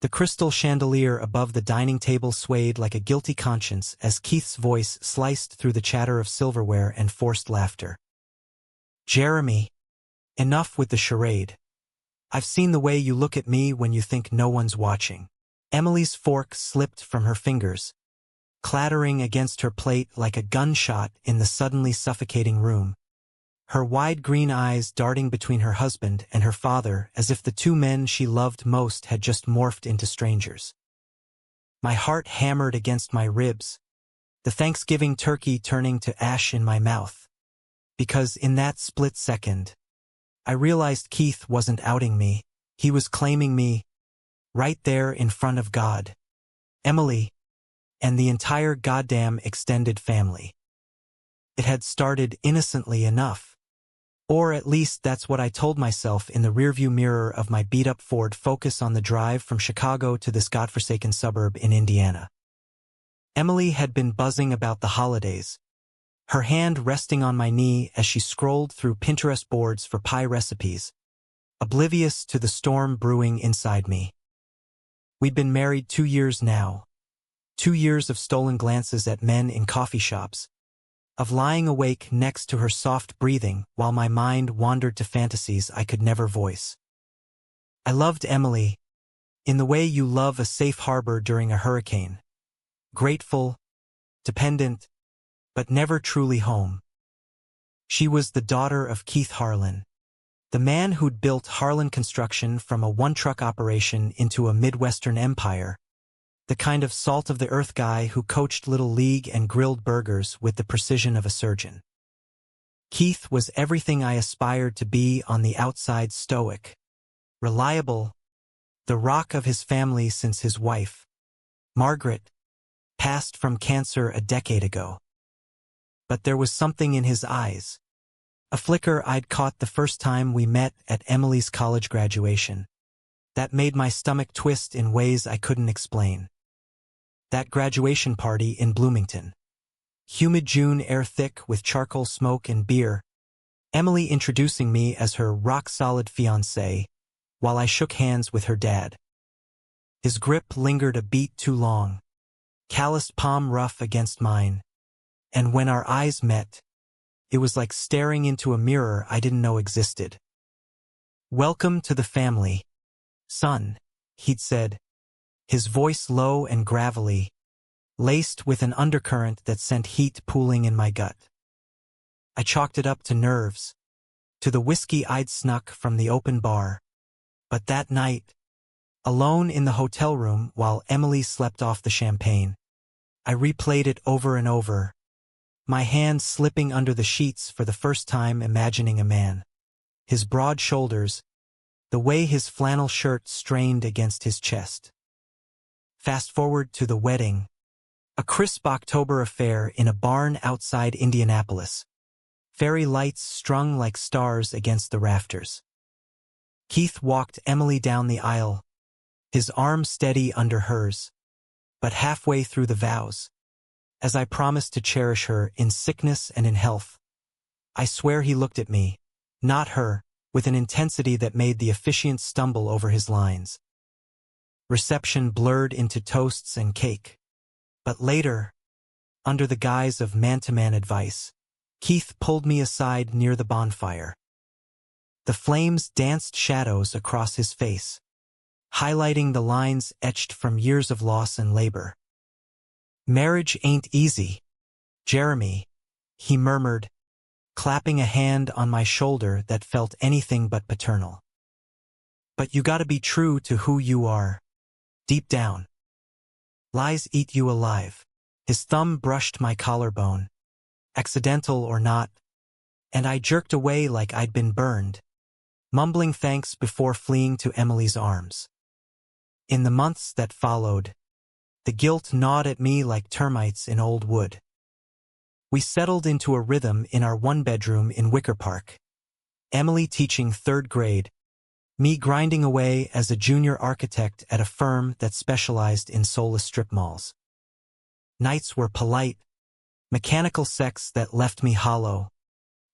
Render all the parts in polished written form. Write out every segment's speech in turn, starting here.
The crystal chandelier above the dining table swayed like a guilty conscience as Keith's voice sliced through the chatter of silverware and forced laughter. "Jeremy, enough with the charade. I've seen the way you look at me when you think no one's watching." Emily's fork slipped from her fingers, clattering against her plate like a gunshot in the suddenly suffocating room, her wide green eyes darting between her husband and her father as if the two men she loved most had just morphed into strangers. My heart hammered against my ribs, the Thanksgiving turkey turning to ash in my mouth, because in that split second, I realized Keith wasn't outing me, he was claiming me, right there in front of God, Emily, and the entire goddamn extended family. It had started innocently enough. Or at least that's what I told myself in the rearview mirror of my beat-up Ford Focus on the drive from Chicago to this godforsaken suburb in Indiana. Emily had been buzzing about the holidays, her hand resting on my knee as she scrolled through Pinterest boards for pie recipes, oblivious to the storm brewing inside me. We'd been married 2 years now. 2 years of stolen glances at men in coffee shops, of lying awake next to her soft breathing while my mind wandered to fantasies I could never voice. I loved Emily, in the way you love a safe harbor during a hurricane. Grateful, dependent, but never truly home. She was the daughter of Keith Harlan, the man who'd built Harlan Construction from a one-truck operation into a Midwestern empire, the kind of salt-of-the-earth guy who coached Little League and grilled burgers with the precision of a surgeon. Keith was everything I aspired to be on the outside: stoic, reliable, the rock of his family since his wife, Margaret, passed from cancer a decade ago. But there was something in his eyes, a flicker I'd caught the first time we met at Emily's college graduation, that made my stomach twist in ways I couldn't explain. That graduation party in Bloomington. Humid June air thick with charcoal smoke and beer, Emily introducing me as her rock-solid fiancé, while I shook hands with her dad. His grip lingered a beat too long, calloused palm rough against mine, and when our eyes met, it was like staring into a mirror I didn't know existed. "Welcome to the family, son," he'd said, his voice low and gravelly, laced with an undercurrent that sent heat pooling in my gut. I chalked it up to nerves, to the whiskey I'd snuck from the open bar. But that night, alone in the hotel room while Emily slept off the champagne, I replayed it over and over, my hand slipping under the sheets for the first time, imagining a man. His broad shoulders, the way his flannel shirt strained against his chest. Fast forward to the wedding, a crisp October affair in a barn outside Indianapolis, fairy lights strung like stars against the rafters. Keith walked Emily down the aisle, his arm steady under hers, but halfway through the vows, as I promised to cherish her in sickness and in health, I swear he looked at me, not her, with an intensity that made the officiant stumble over his lines. Reception blurred into toasts and cake. But later, under the guise of man-to-man advice, Keith pulled me aside near the bonfire. The flames danced shadows across his face, highlighting the lines etched from years of loss and labor. "Marriage ain't easy, Jeremy," he murmured, clapping a hand on my shoulder that felt anything but paternal. "But you gotta be true to who you are, deep down. Lies eat you alive." His thumb brushed my collarbone, accidental or not, and I jerked away like I'd been burned, mumbling thanks before fleeing to Emily's arms. In the months that followed, the guilt gnawed at me like termites in old wood. We settled into a rhythm in our one-bedroom in Wicker Park, Emily teaching 3rd grade, me grinding away as a junior architect at a firm that specialized in soulless strip malls. Nights were polite, mechanical sex that left me hollow,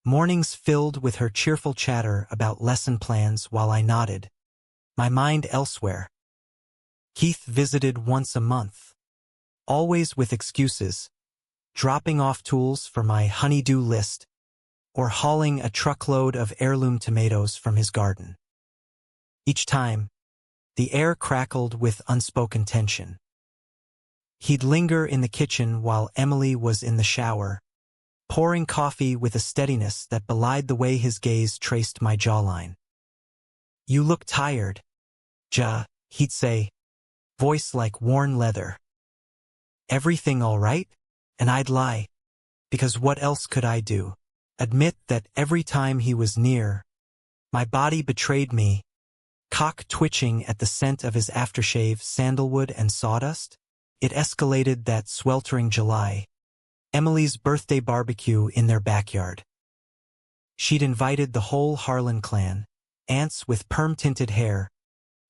mornings filled with her cheerful chatter about lesson plans while I nodded, my mind elsewhere. Keith visited once a month, always with excuses, dropping off tools for my honey-do list or hauling a truckload of heirloom tomatoes from his garden. Each time, the air crackled with unspoken tension. He'd linger in the kitchen while Emily was in the shower, pouring coffee with a steadiness that belied the way his gaze traced my jawline. "You look tired, Ja," he'd say, voice like worn leather. "Everything all right?" And I'd lie, because what else could I do? Admit that every time he was near, my body betrayed me, cock twitching at the scent of his aftershave, sandalwood and sawdust. It escalated that sweltering July, Emily's birthday barbecue in their backyard. She'd invited the whole Harlan clan, aunts with perm-tinted hair,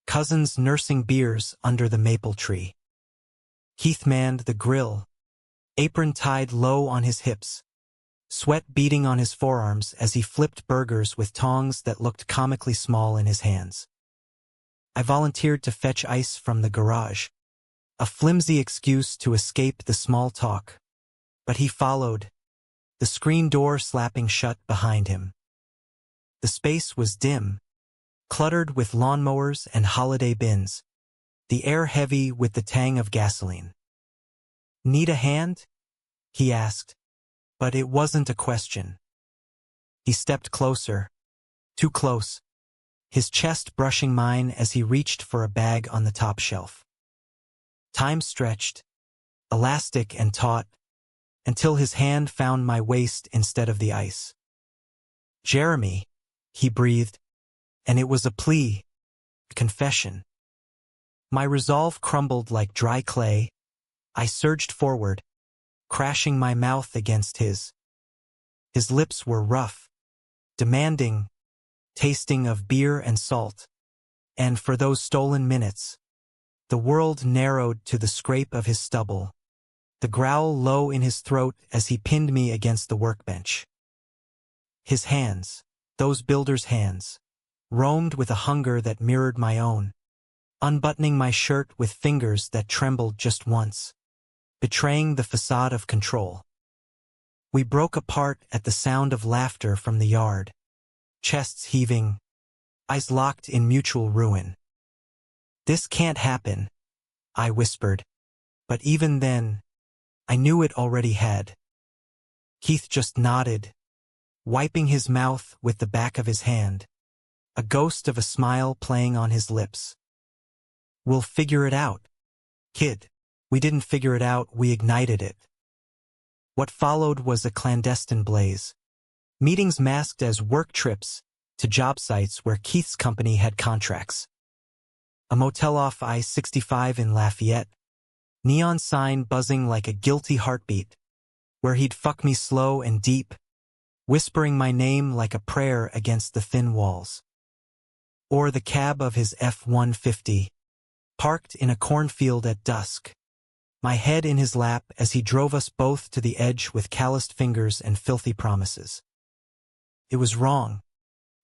cousins nursing beers under the maple tree. Keith manned the grill, apron tied low on his hips, sweat beading on his forearms as he flipped burgers with tongs that looked comically small in his hands. I volunteered to fetch ice from the garage, a flimsy excuse to escape the small talk, but he followed, the screen door slapping shut behind him. The space was dim, cluttered with lawnmowers and holiday bins, the air heavy with the tang of gasoline. "Need a hand?" he asked, but it wasn't a question. He stepped closer, too close, his chest brushing mine as he reached for a bag on the top shelf. Time stretched, elastic and taut, until his hand found my waist instead of the ice. "Jeremy," he breathed, and it was a plea, a confession. My resolve crumbled like dry clay. I surged forward, crashing my mouth against his. His lips were rough, demanding, tasting of beer and salt, and for those stolen minutes, the world narrowed to the scrape of his stubble, the growl low in his throat as he pinned me against the workbench. His hands, those builder's hands, roamed with a hunger that mirrored my own, unbuttoning my shirt with fingers that trembled just once, betraying the facade of control. We broke apart at the sound of laughter from the yard, chests heaving, eyes locked in mutual ruin. "This can't happen," I whispered, but even then, I knew it already had. Keith just nodded, wiping his mouth with the back of his hand, a ghost of a smile playing on his lips. "We'll figure it out, kid." We didn't figure it out, we ignited it. What followed was a clandestine blaze. Meetings masked as work trips to job sites where Keith's company had contracts. A motel off I-65 in Lafayette, neon sign buzzing like a guilty heartbeat, where he'd fuck me slow and deep, whispering my name like a prayer against the thin walls. Or the cab of his F-150, parked in a cornfield at dusk, my head in his lap as he drove us both to the edge with calloused fingers and filthy promises. It was wrong,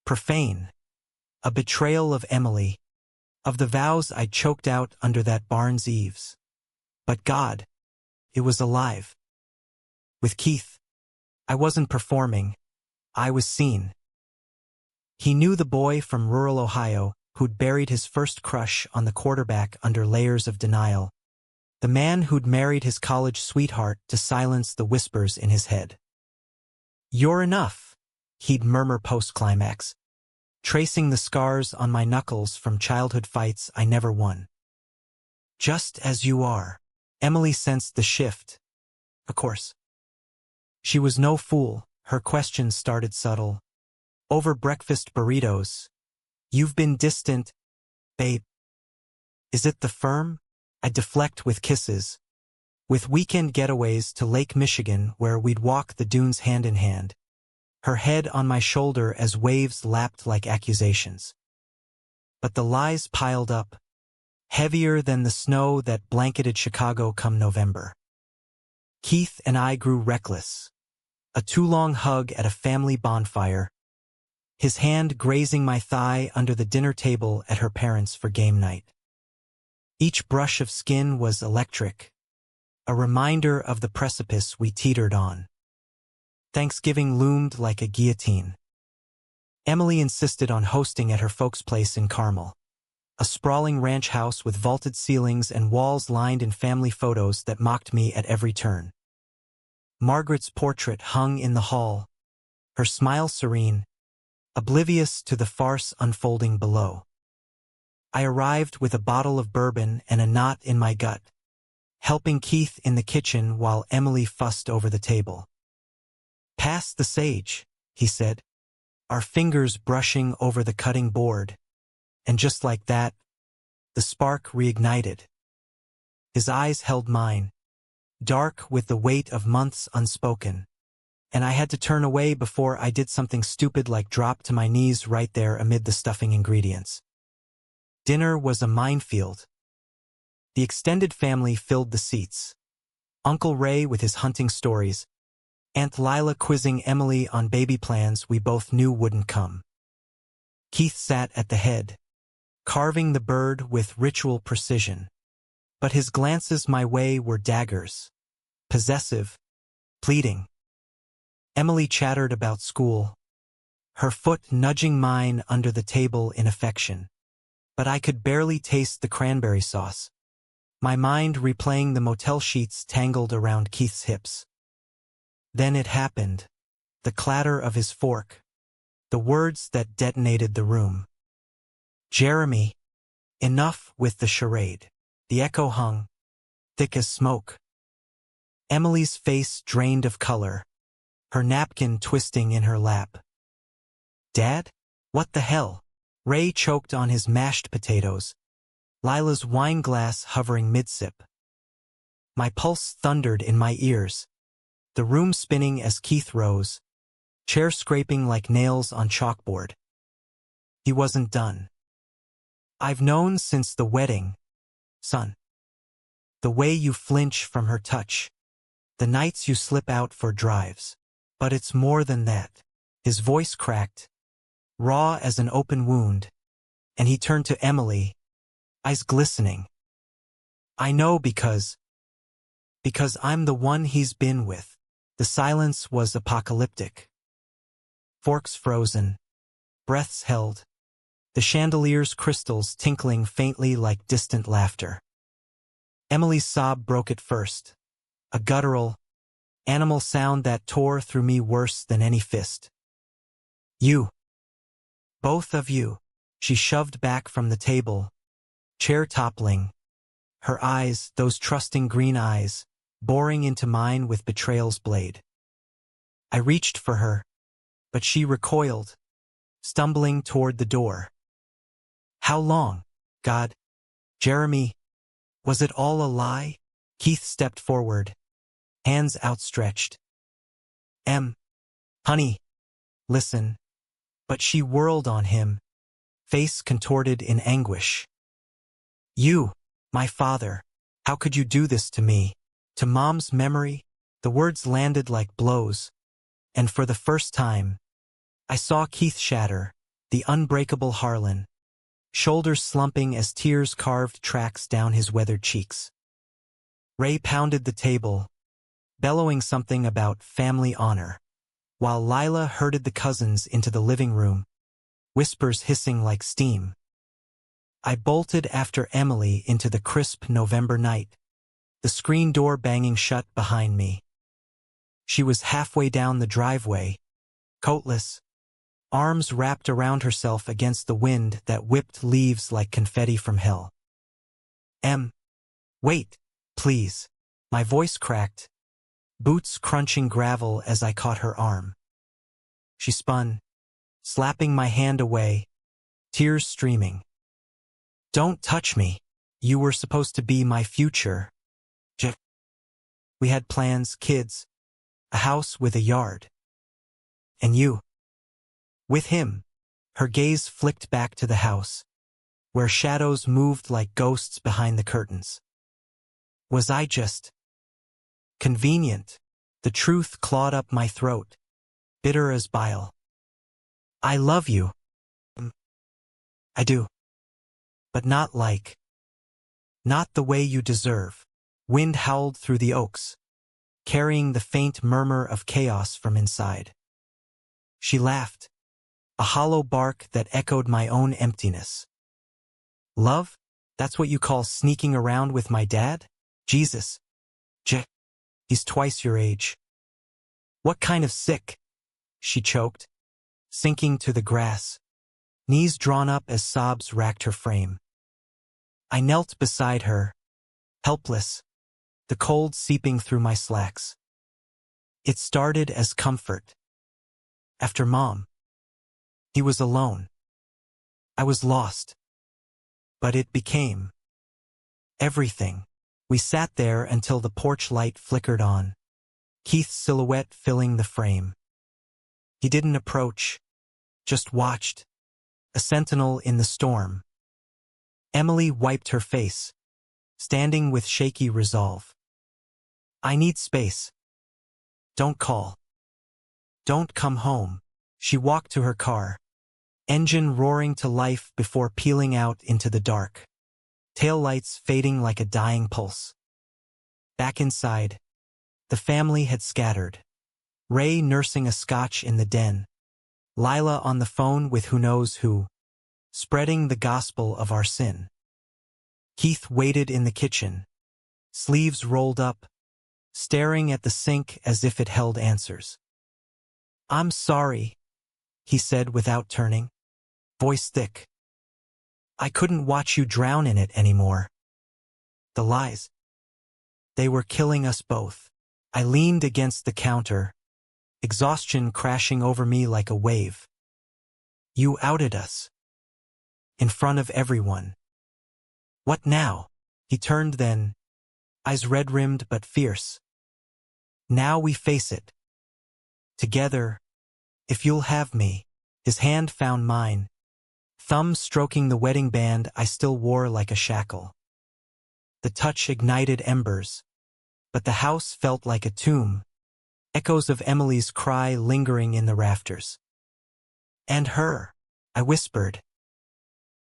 profane, a betrayal of Emily, of the vows I'd choked out under that barn's eaves. But God, it was alive. With Keith, I wasn't performing, I was seen. He knew the boy from rural Ohio who'd buried his first crush on the quarterback under layers of denial, the man who'd married his college sweetheart to silence the whispers in his head. "You're enough," he'd murmur post-climax, tracing the scars on my knuckles from childhood fights I never won. "Just as you are." Emily sensed the shift, of course. She was no fool, her questions started subtle. "Over breakfast burritos. You've been distant, babe. Is it the firm?" I deflect with kisses, with weekend getaways to Lake Michigan where we'd walk the dunes hand in hand, her head on my shoulder as waves lapped like accusations. But the lies piled up, heavier than the snow that blanketed Chicago come November. Keith and I grew reckless, a too-long hug at a family bonfire, his hand grazing my thigh under the dinner table at her parents' for game night. Each brush of skin was electric, a reminder of the precipice we teetered on. Thanksgiving loomed like a guillotine. Emily insisted on hosting at her folks' place in Carmel, a sprawling ranch house with vaulted ceilings and walls lined in family photos that mocked me at every turn. Margaret's portrait hung in the hall, her smile serene, oblivious to the farce unfolding below. I arrived with a bottle of bourbon and a knot in my gut, helping Keith in the kitchen while Emily fussed over the table. "Pass the sage," he said, our fingers brushing over the cutting board, and just like that, the spark reignited. His eyes held mine, dark with the weight of months unspoken, and I had to turn away before I did something stupid like drop to my knees right there amid the stuffing ingredients. Dinner was a minefield. The extended family filled the seats. Uncle Ray with his hunting stories, Aunt Lila quizzing Emily on baby plans we both knew wouldn't come. Keith sat at the head, carving the bird with ritual precision, but his glances my way were daggers, possessive, pleading. Emily chattered about school, her foot nudging mine under the table in affection, but I could barely taste the cranberry sauce, my mind replaying the motel sheets tangled around Keith's hips. Then it happened, the clatter of his fork, the words that detonated the room. "Jeremy, enough with the charade." The echo hung, thick as smoke. Emily's face drained of color, her napkin twisting in her lap. "Dad? What the hell?" Ray choked on his mashed potatoes, Lila's wine glass hovering mid-sip. My pulse thundered in my ears, the room spinning as Keith rose, chair scraping like nails on chalkboard. He wasn't done. "I've known since the wedding, son. The way you flinch from her touch, the nights you slip out for drives. But it's more than that." His voice cracked, raw as an open wound, and he turned to Emily, eyes glistening. "I know because I'm the one he's been with." The silence was apocalyptic. Forks frozen, breaths held, the chandelier's crystals tinkling faintly like distant laughter. Emily's sob broke it first, a guttural, animal sound that tore through me worse than any fist. "You. Both of you." She shoved back from the table, chair toppling, her eyes, those trusting green eyes, boring into mine with betrayal's blade. I reached for her, but she recoiled, stumbling toward the door. "How long, God? Jeremy, was it all a lie?" Keith stepped forward, hands outstretched. Honey, listen." But she whirled on him, face contorted in anguish. "You, my father, how could you do this to me? To Mom's memory?" The words landed like blows, and for the first time, I saw Keith shatter, the unbreakable Harlan, shoulders slumping as tears carved tracks down his weathered cheeks. Ray pounded the table, bellowing something about family honor, while Lila herded the cousins into the living room, whispers hissing like steam. I bolted after Emily into the crisp November night, the screen door banging shut behind me. She was halfway down the driveway, coatless, arms wrapped around herself against the wind that whipped leaves like confetti from hell. Wait, please." My voice cracked, boots crunching gravel as I caught her arm. She spun, slapping my hand away, tears streaming. "Don't touch me. You were supposed to be my future. We had plans, kids, a house with a yard. And you. With him." Her gaze flicked back to the house, where shadows moved like ghosts behind the curtains. "Was I just convenient?" The truth clawed up my throat, bitter as bile. "I love you. I do. But not like Not the way you deserve. Wind howled through the oaks, carrying the faint murmur of chaos from inside. She laughed, a hollow bark that echoed my own emptiness. Love? That's what you call sneaking around with my dad? Jesus. He's twice your age. What kind of sick? She choked, sinking to the grass, knees drawn up as sobs racked her frame. I knelt beside her, helpless, the cold seeping through my slacks. It started as comfort. After Mom, he was alone. I was lost. But it became everything. We sat there until the porch light flickered on, Keith's silhouette filling the frame. He didn't approach, just watched, a sentinel in the storm. Emily wiped her face, standing with shaky resolve. I need space. Don't call. Don't come home. She walked to her car, engine roaring to life before peeling out into the dark, taillights fading like a dying pulse. Back inside, the family had scattered. Ray nursing a scotch in the den, Lila on the phone with who knows who, spreading the gospel of our sin. Keith waited in the kitchen, sleeves rolled up, staring at the sink as if it held answers. I'm sorry, he said without turning, voice thick. I couldn't watch you drown in it anymore. The lies. They were killing us both. I leaned against the counter, exhaustion crashing over me like a wave. You outed us. In front of everyone. What now? He turned then, eyes red-rimmed but fierce. Now we face it. Together, if you'll have me. His hand found mine, thumb stroking the wedding band I still wore like a shackle. The touch ignited embers, but the house felt like a tomb, echoes of Emily's cry lingering in the rafters. And her, I whispered.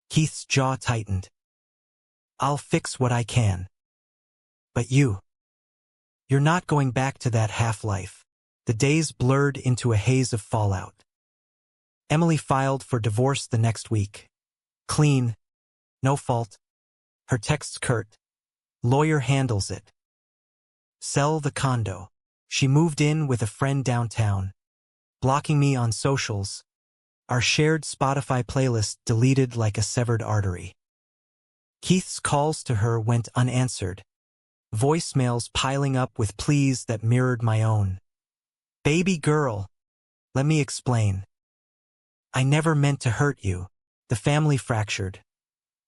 Keith's jaw tightened. I'll fix what I can. But you're not going back to that half-life. The days blurred into a haze of fallout. Emily filed for divorce the next week. Clean, no fault. Her texts curt. Lawyer handles it. Sell the condo. She moved in with a friend downtown, blocking me on socials. Our shared Spotify playlist deleted like a severed artery. Keith's calls to her went unanswered, voicemails piling up with pleas that mirrored my own. Baby girl, let me explain. I never meant to hurt you. The family fractured.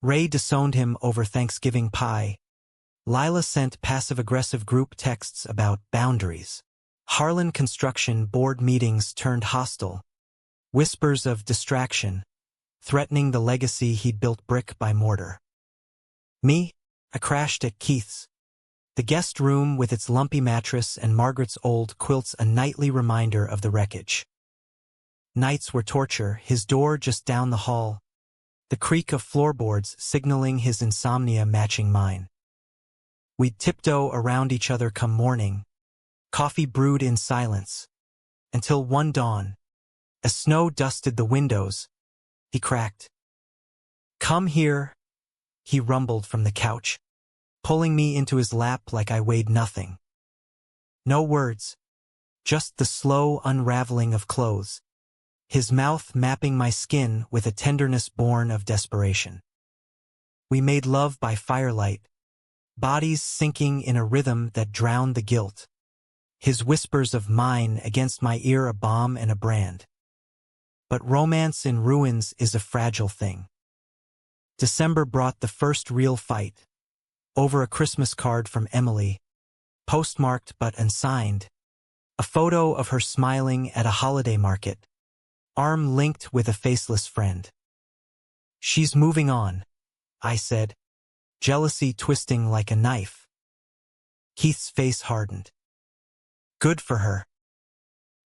Ray disowned him over Thanksgiving pie. Lila sent passive-aggressive group texts about boundaries. Harlan construction board meetings turned hostile. Whispers of distraction, threatening the legacy he'd built brick by mortar. Me? I crashed at Keith's. The guest room with its lumpy mattress and Margaret's old quilts a nightly reminder of the wreckage. Nights were torture, his door just down the hall, the creak of floorboards signaling his insomnia matching mine. We'd tiptoe around each other come morning, coffee brewed in silence, until one dawn, as snow dusted the windows, he cracked. Come here, he rumbled from the couch, pulling me into his lap like I weighed nothing. No words, just the slow unraveling of clothes, his mouth mapping my skin with a tenderness born of desperation. We made love by firelight, bodies sinking in a rhythm that drowned the guilt, his whispers of mine against my ear a bomb and a brand. But romance in ruins is a fragile thing. December brought the first real fight, over a Christmas card from Emily, postmarked but unsigned, a photo of her smiling at a holiday market, arm linked with a faceless friend. She's moving on, I said, jealousy twisting like a knife. Keith's face hardened. Good for her.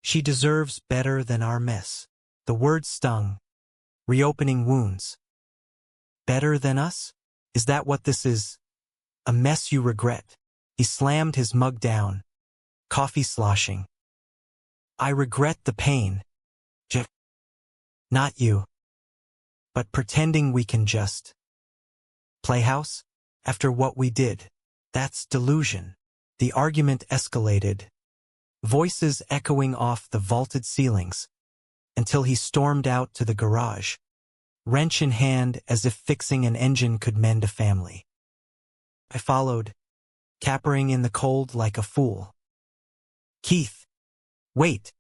She deserves better than our mess. The word stung, reopening wounds. Better than us? Is that what this is? A mess you regret. He slammed his mug down, coffee sloshing. I regret the pain. J. Not you. But pretending we can just playhouse? After what we did. That's delusion. The argument escalated, voices echoing off the vaulted ceilings, until he stormed out to the garage, wrench in hand as if fixing an engine could mend a family. I followed, capering in the cold like a fool. Keith, wait,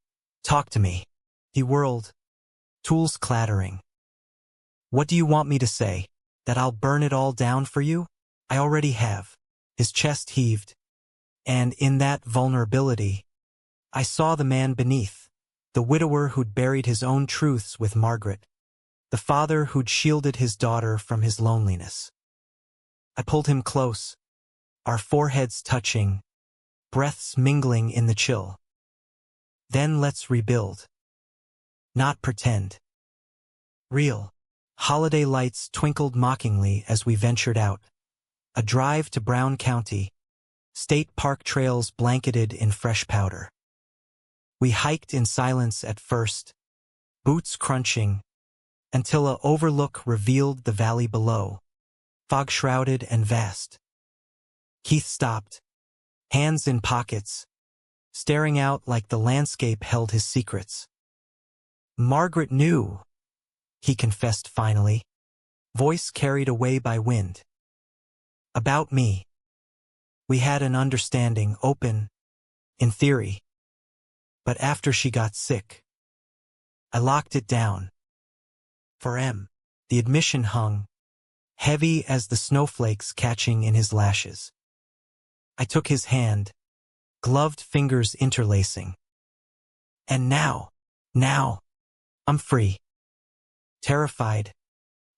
talk to me. He whirled, tools clattering. What do you want me to say? That I'll burn it all down for you? I already have. His chest heaved, and in that vulnerability, I saw the man beneath, the widower who'd buried his own truths with Margaret, the father who'd shielded his daughter from his loneliness. I pulled him close, our foreheads touching, breaths mingling in the chill. Then let's rebuild. Not pretend. Real. Holiday lights twinkled mockingly as we ventured out. A drive to Brown County, state park trails blanketed in fresh powder. We hiked in silence at first, boots crunching, until a overlook revealed the valley below, fog-shrouded and vast. Keith stopped, hands in pockets, staring out like the landscape held his secrets. Margaret knew, he confessed finally, voice carried away by wind. About me. We had an understanding, open, in theory. But after she got sick, I locked it down. For M. The admission hung, heavy as the snowflakes catching in his lashes. I took his hand, gloved fingers interlacing. And now, I'm free. Terrified,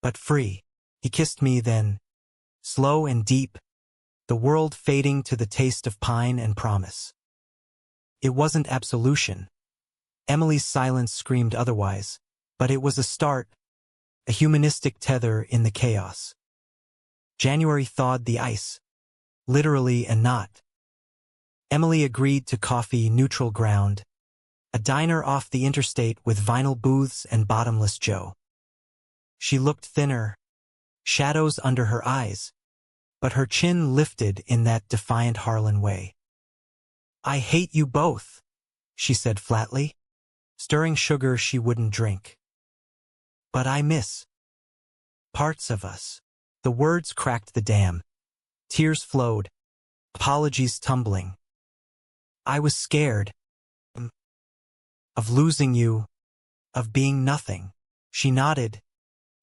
but free. He kissed me then, slow and deep, the world fading to the taste of pine and promise. It wasn't absolution. Emily's silence screamed otherwise, but it was a start, a humanistic tether in the chaos. January thawed the ice, literally and not. Emily agreed to coffee neutral ground, a diner off the interstate with vinyl booths and bottomless Joe. She looked thinner, shadows under her eyes, but her chin lifted in that defiant Harlan way. I hate you both, she said flatly, stirring sugar she wouldn't drink. But I miss parts of us. The words cracked the dam. Tears flowed, apologies tumbling. I was scared of losing you, of being nothing. She nodded,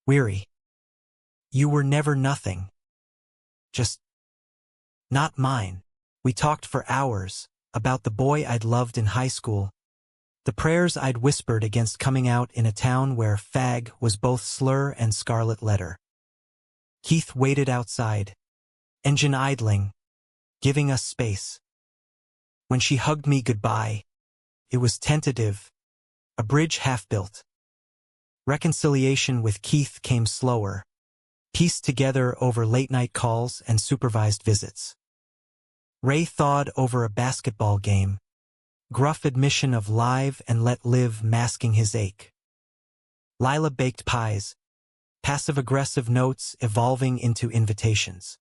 weary. You were never nothing. Just not mine. We talked for hours about the boy I'd loved in high school, the prayers I'd whispered against coming out in a town where fag was both slur and scarlet letter. Keith waited outside, engine idling, giving us space. When she hugged me goodbye, it was tentative, a bridge half-built. Reconciliation with Keith came slower, pieced together over late-night calls and supervised visits. Ray thawed over a basketball game, gruff admission of live and let live masking his ache. Lila baked pies, passive-aggressive notes evolving into invitations.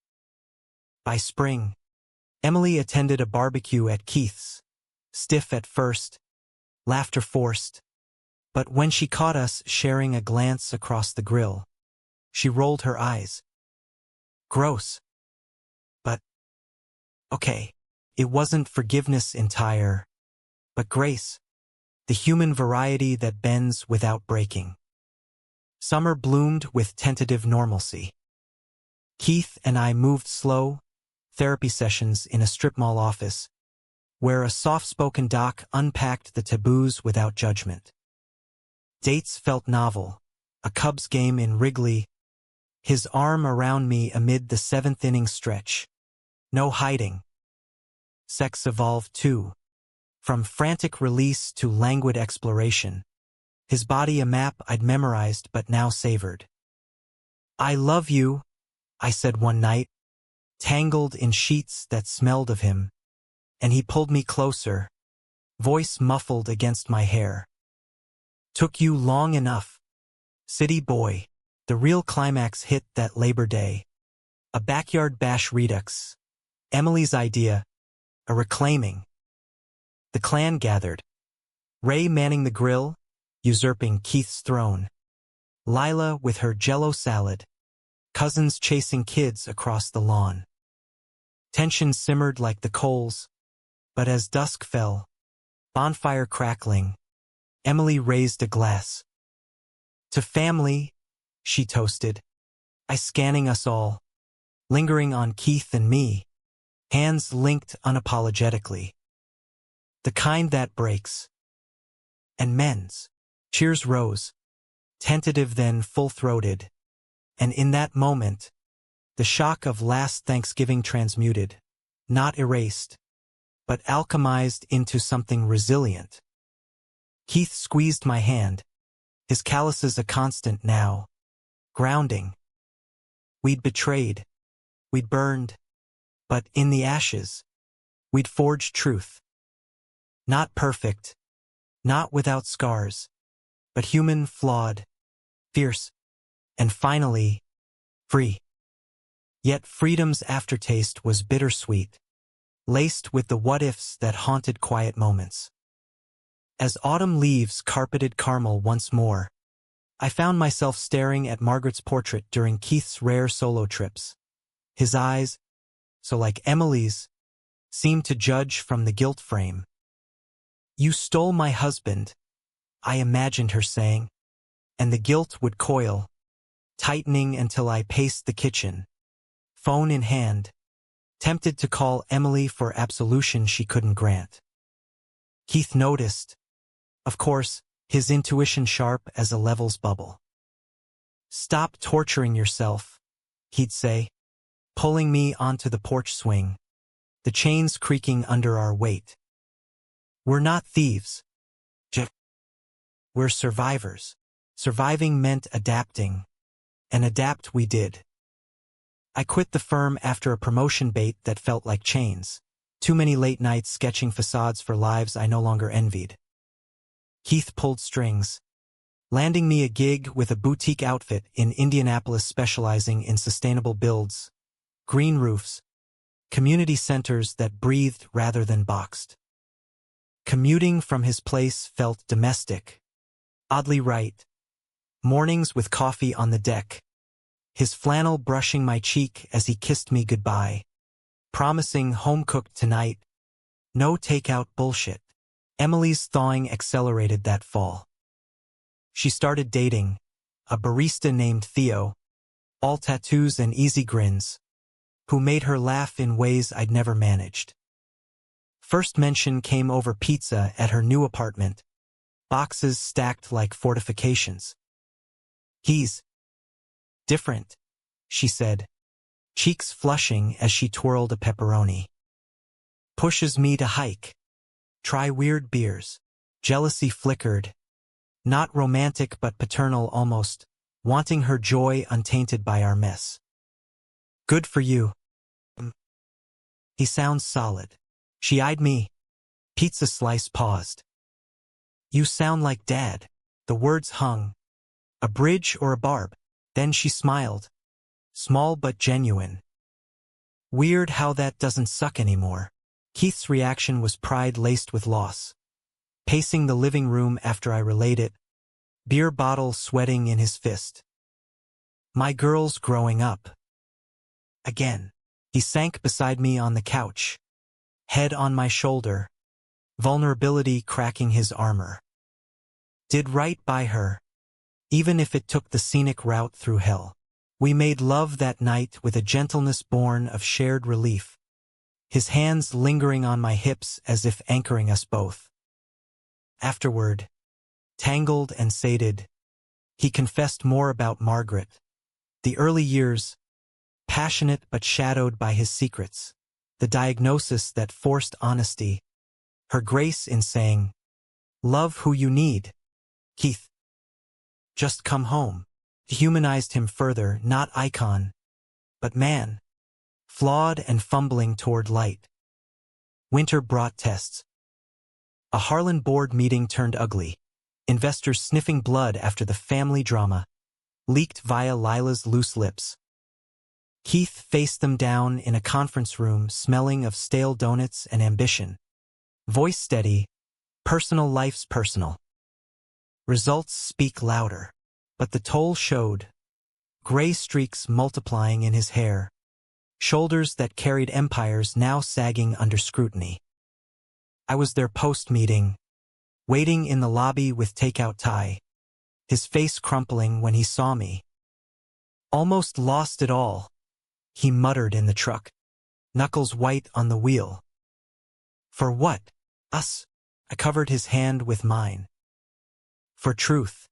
By spring, Emily attended a barbecue at Keith's, stiff at first, laughter forced, but when she caught us sharing a glance across the grill, she rolled her eyes. Gross. But okay, it wasn't forgiveness entire, but grace, the human variety that bends without breaking. Summer bloomed with tentative normalcy. Keith and I moved slow, therapy sessions in a strip mall office, where a soft-spoken doc unpacked the taboos without judgment. Dates felt novel, a Cubs game in Wrigley, his arm around me amid the seventh-inning stretch. No hiding. Sex evolved too, from frantic release to languid exploration, his body a map I'd memorized but now savored. I love you, I said one night, tangled in sheets that smelled of him, and he pulled me closer, voice muffled against my hair. Took you long enough. City boy. The real climax hit that Labor Day. A backyard bash redux. Emily's idea. A reclaiming. The clan gathered. Ray manning the grill, usurping Keith's throne. Lila with her jello salad. Cousins chasing kids across the lawn. Tension simmered like the coals, but as dusk fell, bonfire crackling, Emily raised a glass. To family, she toasted, I scanning us all, lingering on Keith and me, hands linked unapologetically. The kind that breaks. And men's. Cheers rose, tentative then full-throated, and in that moment, the shock of last Thanksgiving transmuted, not erased, but alchemized into something resilient. Keith squeezed my hand, his calluses a constant now, grounding. We'd betrayed, we'd burned, but in the ashes, we'd forged truth. Not perfect, not without scars, but human, flawed, fierce, and finally, free. Yet freedom's aftertaste was bittersweet, laced with the what-ifs that haunted quiet moments. As autumn leaves carpeted Carmel once more, I found myself staring at Margaret's portrait during Keith's rare solo trips. His eyes, so like Emily's, seemed to judge from the gilt frame. You stole my husband, I imagined her saying, and the guilt would coil, tightening until I paced the kitchen, phone in hand, tempted to call Emily for absolution she couldn't grant. Keith noticed, of course, his intuition sharp as a levels bubble. Stop torturing yourself, he'd say, pulling me onto the porch swing, the chains creaking under our weight. We're not thieves. We're survivors. Surviving meant adapting, and adapt we did. I quit the firm after a promotion bait that felt like chains, too many late nights sketching facades for lives I no longer envied. Keith pulled strings, landing me a gig with a boutique outfit in Indianapolis specializing in sustainable builds, green roofs, community centers that breathed rather than boxed. Commuting from his place felt domestic, oddly right. Mornings with coffee on the deck, his flannel brushing my cheek as he kissed me goodbye, promising home-cooked tonight, no takeout bullshit. Emily's thawing accelerated that fall. She started dating a barista named Theo, all tattoos and easy grins, who made her laugh in ways I'd never managed. First mention came over pizza at her new apartment, boxes stacked like fortifications. He's different, she said, cheeks flushing as she twirled a pepperoni. Pushes me to hike. Try weird beers. Jealousy flickered. Not romantic but paternal almost, wanting her joy untainted by our mess. Good for you. He sounds solid. She eyed me. Pizza slice paused. You sound like Dad. The words hung. A bridge or a barb. Then she smiled. Small but genuine. Weird how that doesn't suck anymore. Keith's reaction was pride laced with loss. Pacing the living room after I relayed it, beer bottle sweating in his fist. My girl's growing up. Again. He sank beside me on the couch, head on my shoulder, vulnerability cracking his armor. Did right by her, even if it took the scenic route through hell. We made love that night with a gentleness born of shared relief, his hands lingering on my hips as if anchoring us both. Afterward, tangled and sated, he confessed more about Margaret. The early years, passionate but shadowed by his secrets, the diagnosis that forced honesty, her grace in saying, love who you need, Keith. Just come home. Humanized him further, not icon, but man. flawed and fumbling toward light. Winter brought tests. A Harlan board meeting turned ugly. Investors sniffing blood after the family drama leaked via Lila's loose lips. Keith faced them down in a conference room smelling of stale donuts and ambition. Voice steady, personal life's personal. Results speak louder. But the toll showed. Gray streaks multiplying in his hair. Shoulders that carried empires now sagging under scrutiny. I was there post-meeting, waiting in the lobby with takeout Ty, his face crumpling when he saw me. Almost lost it all, he muttered in the truck, knuckles white on the wheel. For what? Us? I covered his hand with mine. For truth.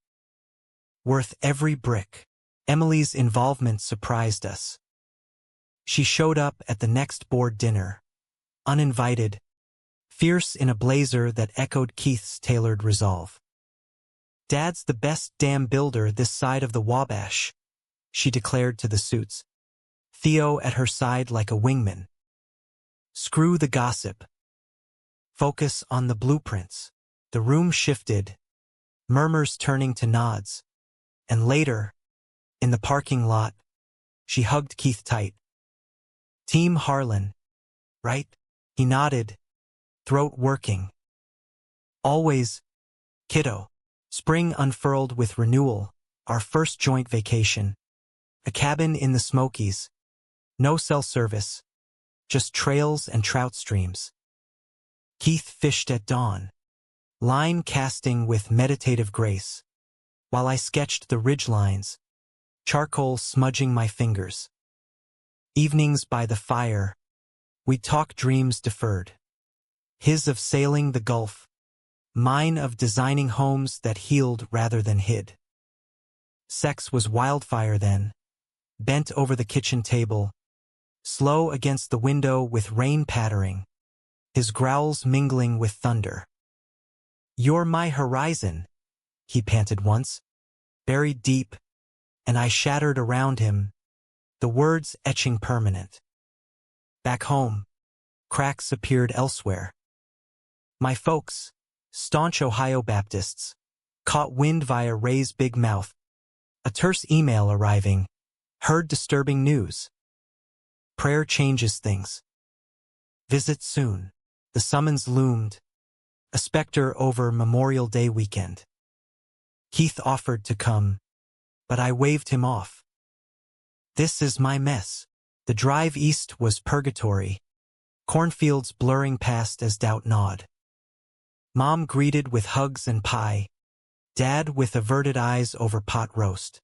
Worth every brick. Emily's involvement surprised us. She showed up at the next board dinner, uninvited, fierce in a blazer that echoed Keith's tailored resolve. Dad's the best damn builder this side of the Wabash, she declared to the suits, Theo at her side like a wingman. Screw the gossip. Focus on the blueprints. The room shifted, murmurs turning to nods, and later, in the parking lot, she hugged Keith tight. Team Harlan, right? He nodded, throat working. Always, kiddo. Spring unfurled with renewal, our first joint vacation. A cabin in the Smokies. No cell service, just trails and trout streams. Keith fished at dawn, line casting with meditative grace, while I sketched the ridgelines, charcoal smudging my fingers. Evenings by the fire, we'd talk dreams deferred. His of sailing the Gulf, mine of designing homes that healed rather than hid. Sex was wildfire then, bent over the kitchen table, slow against the window with rain pattering, his growls mingling with thunder. You're my horizon, he panted once, buried deep, and I shattered around him, the words etching permanent. Back home, cracks appeared elsewhere. My folks, staunch Ohio Baptists, caught wind via Ray's big mouth. A terse email arriving, heard disturbing news. Prayer changes things. Visit soon. The summons loomed, a specter over Memorial Day weekend. Keith offered to come, but I waved him off. This is my mess. The drive east was purgatory, cornfields blurring past as doubt gnawed. Mom greeted with hugs and pie, Dad with averted eyes over pot roast.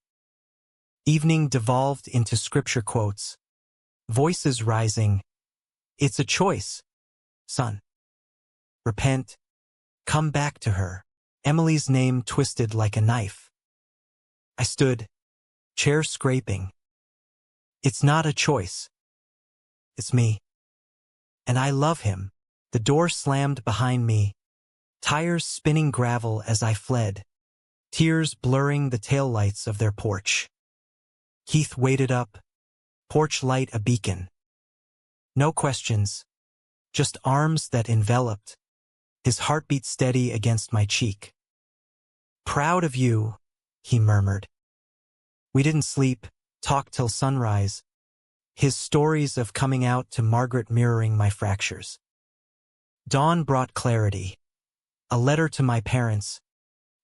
Evening devolved into scripture quotes, voices rising. It's a choice, son. Repent, come back to her. Emily's name twisted like a knife. I stood, chair scraping. It's not a choice. It's me. And I love him. The door slammed behind me, tires spinning gravel as I fled, tears blurring the taillights of their porch. Keith waited up, porch light a beacon. No questions, just arms that enveloped, his heartbeat steady against my cheek. Proud of you, he murmured. We didn't sleep, talked till sunrise, his stories of coming out to Margaret mirroring my fractures. Dawn brought clarity. A letter to my parents,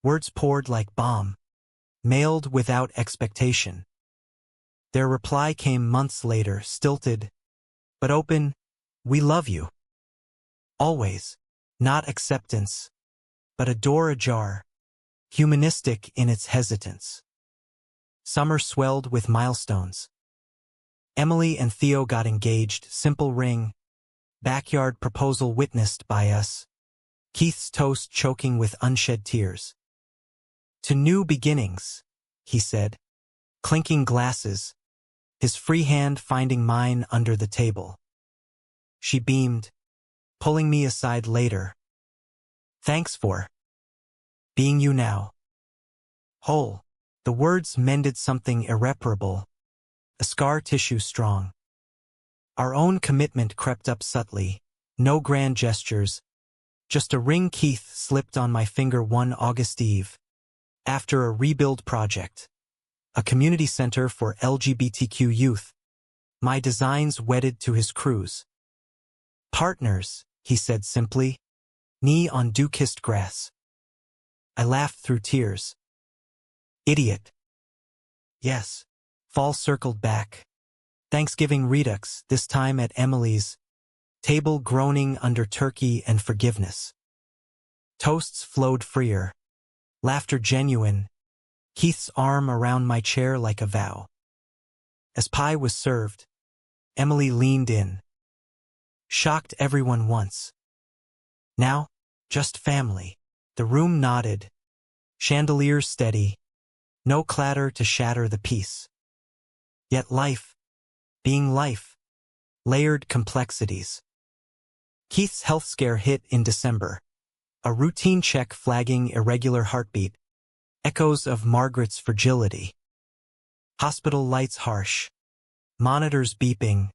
words poured like balm, mailed without expectation. Their reply came months later, stilted, but open, we love you. Always, not acceptance, but a door ajar, humanistic in its hesitance. Summer swelled with milestones. Emily and Theo got engaged, simple ring, backyard proposal witnessed by us. Keith's toast choking with unshed tears. To new beginnings, he said, clinking glasses, his free hand finding mine under the table. She beamed, pulling me aside later. Thanks for being you now. Whole. The words mended something irreparable, a scar tissue strong. Our own commitment crept up subtly. No grand gestures, just a ring Keith slipped on my finger one August eve. After a rebuild project. A community center for LGBTQ youth. My designs wedded to his cruise. Partners, he said simply. Knee on dew-kissed grass. I laughed through tears. Idiot. Yes. Fall circled back. Thanksgiving redux, this time at Emily's. Table groaning under turkey and forgiveness. Toasts flowed freer. Laughter genuine. Keith's arm around my chair like a vow. As pie was served, Emily leaned in. Shocked everyone once. Now, just family. The room nodded. Chandeliers steady. No clatter to shatter the peace. Yet life, being life, layered complexities. Keith's health scare hit in December. A routine check flagging irregular heartbeat. Echoes of Margaret's fragility. Hospital lights harsh. Monitors beeping.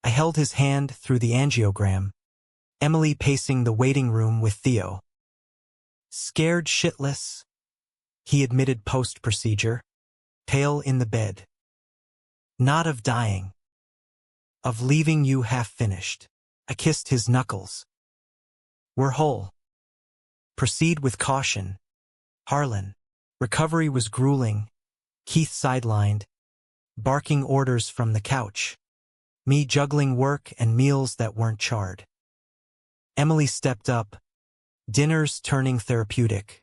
I held his hand through the angiogram. Emily pacing the waiting room with Theo. Scared shitless, he admitted post-procedure. Pale in the bed. Not of dying. Of leaving you half-finished. I kissed his knuckles. We're whole. Proceed with caution. Harlan. Recovery was grueling. Keith sidelined. Barking orders from the couch. Me juggling work and meals that weren't charred. Emily stepped up. Dinners turning therapeutic.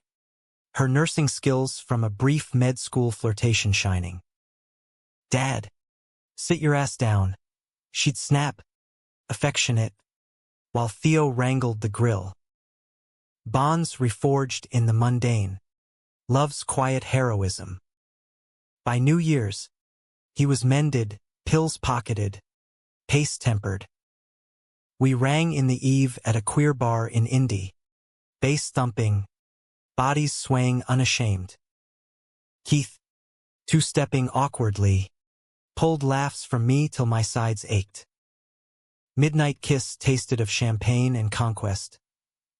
Her nursing skills from a brief med school flirtation shining. Dad. Sit your ass down. She'd snap. Affectionate. While Theo wrangled the grill. Bonds reforged in the mundane. Love's quiet heroism. By New Year's, he was mended, pills pocketed, pace-tempered. We rang in the eve at a queer bar in Indy. Bass thumping, bodies swaying unashamed. Keith, two-stepping awkwardly, pulled laughs from me till my sides ached. Midnight kiss tasted of champagne and conquest.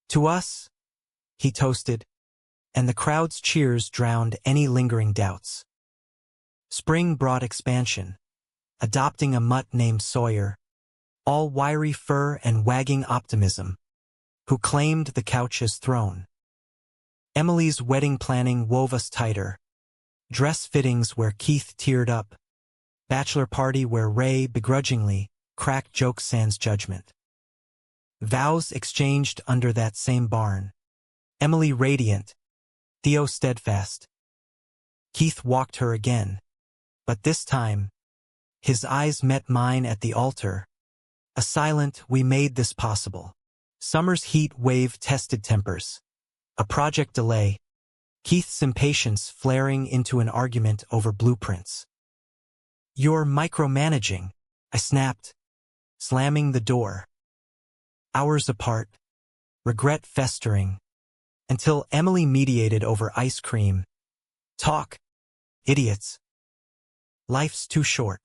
To us, he toasted, and the crowd's cheers drowned any lingering doubts. Spring brought expansion, adopting a mutt named Sawyer, all wiry fur and wagging optimism, who claimed the couch as throne. Emily's wedding planning wove us tighter. Dress fittings where Keith teared up. Bachelor party where Ray begrudgingly cracked jokes sans judgment. Vows exchanged under that same barn. Emily radiant, Theo steadfast. Keith walked her again, but this time, his eyes met mine at the altar. A silent, we made this possible. Summer's heat wave tested tempers. A project delay. Keith's impatience flaring into an argument over blueprints. You're micromanaging, I snapped, slamming the door. Hours apart, regret festering, until Emily mediated over ice cream. Talk, idiots. Life's too short.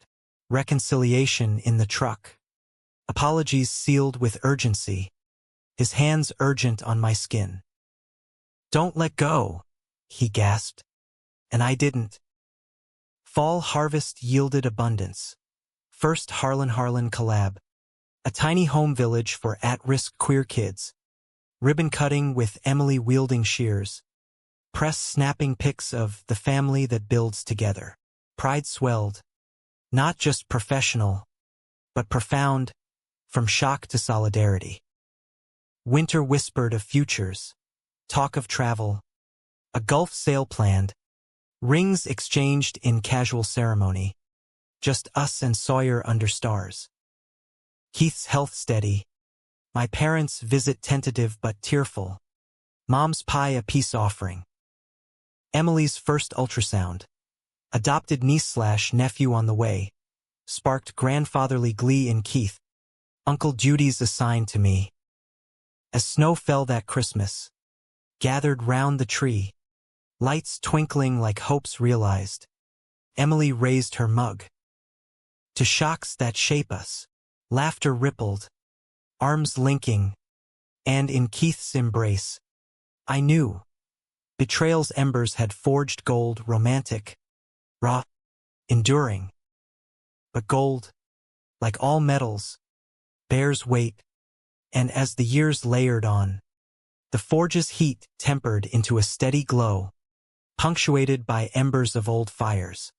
Reconciliation in the truck. Apologies sealed with urgency. His hands urgent on my skin. Don't let go, he gasped. And I didn't. Fall harvest yielded abundance. First Harlan collab. A tiny home village for at-risk queer kids. Ribbon cutting with Emily wielding shears. Press snapping pics of the family that builds together. Pride swelled. Not just professional, but profound, from shock to solidarity. Winter whispered of futures. Talk of travel. A Gulf sail planned. Rings exchanged in casual ceremony. Just us and Sawyer under stars. Keith's health steady. My parents' visit tentative but tearful. Mom's pie a peace offering. Emily's first ultrasound. Adopted niece/nephew on the way. Sparked grandfatherly glee in Keith. Uncle duties assigned to me. As snow fell that Christmas. Gathered round the tree. Lights twinkling like hopes realized. Emily raised her mug. To shocks that shape us. Laughter rippled, arms linking, and in Keith's embrace, I knew. Betrayal's embers had forged gold, romantic, raw, enduring. But gold, like all metals, bears weight, and as the years layered on, the forge's heat tempered into a steady glow, punctuated by embers of old fires.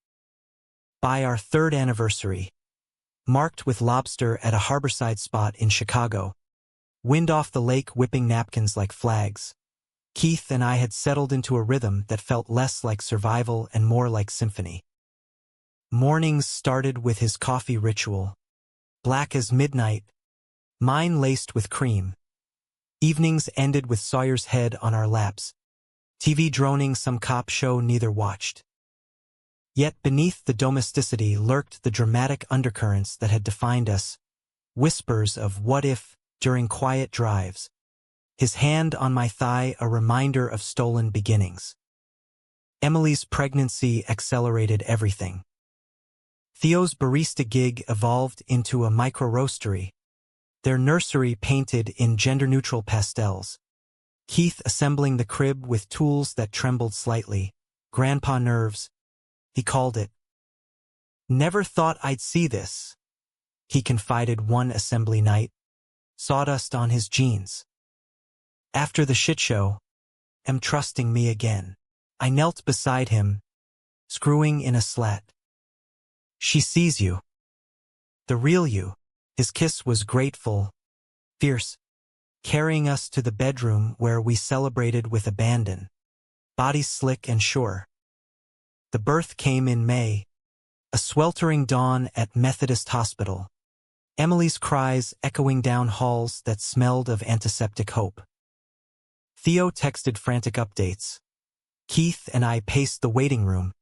By our third anniversary, marked with lobster at a harborside spot in Chicago, wind off the lake whipping napkins like flags, Keith and I had settled into a rhythm that felt less like survival and more like symphony. Mornings started with his coffee ritual, black as midnight, mine laced with cream. Evenings ended with Sawyer's head on our laps, TV droning some cop show neither watched. Yet beneath the domesticity lurked the dramatic undercurrents that had defined us, whispers of what if during quiet drives, his hand on my thigh a reminder of stolen beginnings. Emily's pregnancy accelerated everything. Theo's barista gig evolved into a micro-roastery, their nursery painted in gender-neutral pastels. Keith assembling the crib with tools that trembled slightly, grandpa nerves, he called it. Never thought I'd see this, he confided one assembly night, sawdust on his jeans. After the shit show, am trusting me again. I knelt beside him, screwing in a slat. She sees you. The real you. His kiss was grateful, fierce, carrying us to the bedroom where we celebrated with abandon, bodies slick and sure. The birth came in May, a sweltering dawn at Methodist Hospital, Emily's cries echoing down halls that smelled of antiseptic hope. Theo texted frantic updates. Keith and I paced the waiting room.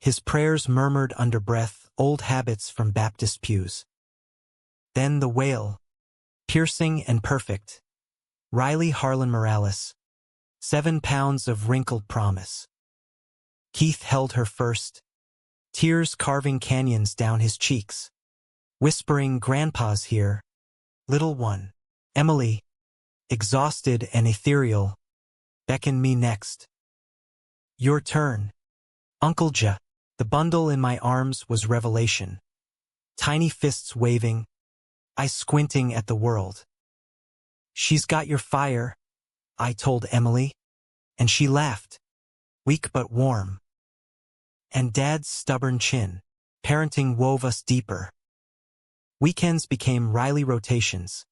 His prayers murmured under breath, old habits from Baptist pews. Then the wail, piercing and perfect. Riley Harlan Morales. 7 pounds of wrinkled promise. Keith held her first, tears carving canyons down his cheeks, whispering, "Grandpa's here, little one." Emily, exhausted and ethereal, beckoned me next. "Your turn, Uncle Ja." The bundle in my arms was revelation. Tiny fists waving, eyes squinting at the world. "She's got your fire," I told Emily, and she laughed, weak but warm. And Dad's stubborn chin. Parenting wove us deeper. Weekends became Riley rotations.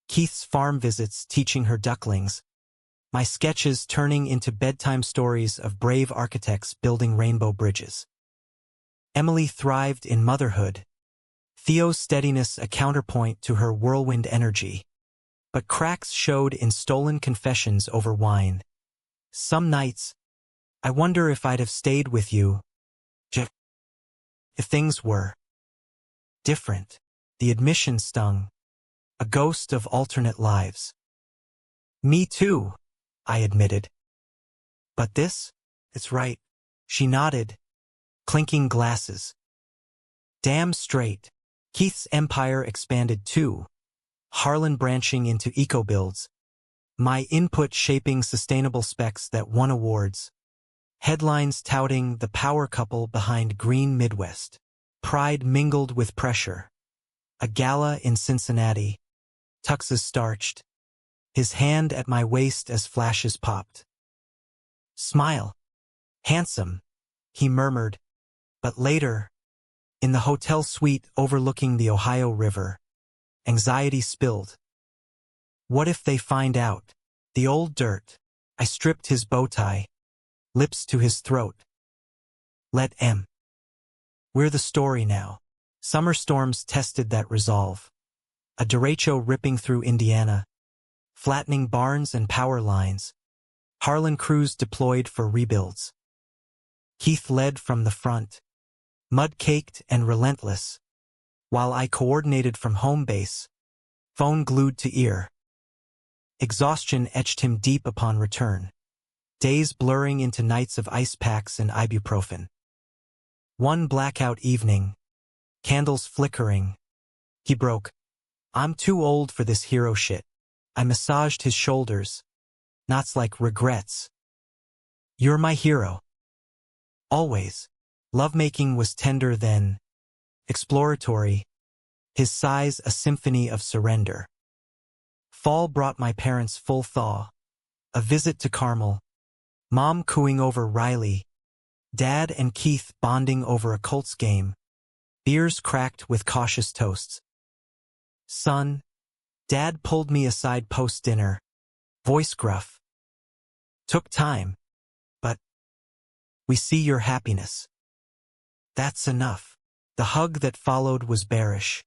Keith's farm visits teaching her ducklings. My sketches turning into bedtime stories of brave architects building rainbow bridges. Emily thrived in motherhood. Theo's steadiness a counterpoint to her whirlwind energy. But cracks showed in stolen confessions over wine. Some nights, I wonder if I'd have stayed with you, Jeff, if things were different. The admission stung. A ghost of alternate lives. "Me too," I admitted. "But this? It's right." She nodded, clinking glasses. Damn straight. Keith's empire expanded too. Harlan branching into eco-builds. My input shaping sustainable specs that won awards. Headlines touting the power couple behind Green Midwest. Pride mingled with pressure. A gala in Cincinnati. Tuxes starched. His hand at my waist as flashes popped. "Smile. Handsome," he murmured. But later, in the hotel suite overlooking the Ohio River, anxiety spilled. What if they find out? The old dirt. I stripped his bow tie, lips to his throat. Let M. We're the story now. Summer storms tested that resolve. A derecho ripping through Indiana, flattening barns and power lines. Harlan crews deployed for rebuilds. Keith led from the front, mud-caked and relentless, while I coordinated from home base, phone glued to ear. Exhaustion etched him deep upon return, days blurring into nights of ice packs and ibuprofen. One blackout evening, candles flickering, he broke, I'm too old for this hero shit. I massaged his shoulders. Knots like regrets. You're my hero. Always. Lovemaking was tender then. Exploratory. His sighs a symphony of surrender. Fall brought my parents full thaw. A visit to Carmel. Mom cooing over Riley. Dad and Keith bonding over a Colts game. Beers cracked with cautious toasts. Son. Dad pulled me aside post-dinner. Voice gruff. Took time. But we see your happiness. That's enough. The hug that followed was bearish.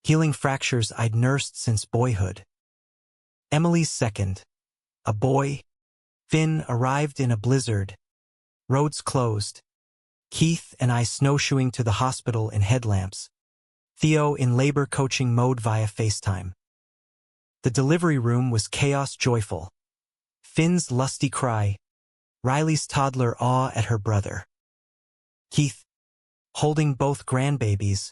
Healing fractures I'd nursed since boyhood. Emily's second. A boy. Finn arrived in a blizzard. Roads closed. Keith and I snowshoeing to the hospital in headlamps. Theo in labor coaching mode via FaceTime. The delivery room was chaos joyful. Finn's lusty cry. Riley's toddler awe at her brother. Keith, holding both grandbabies,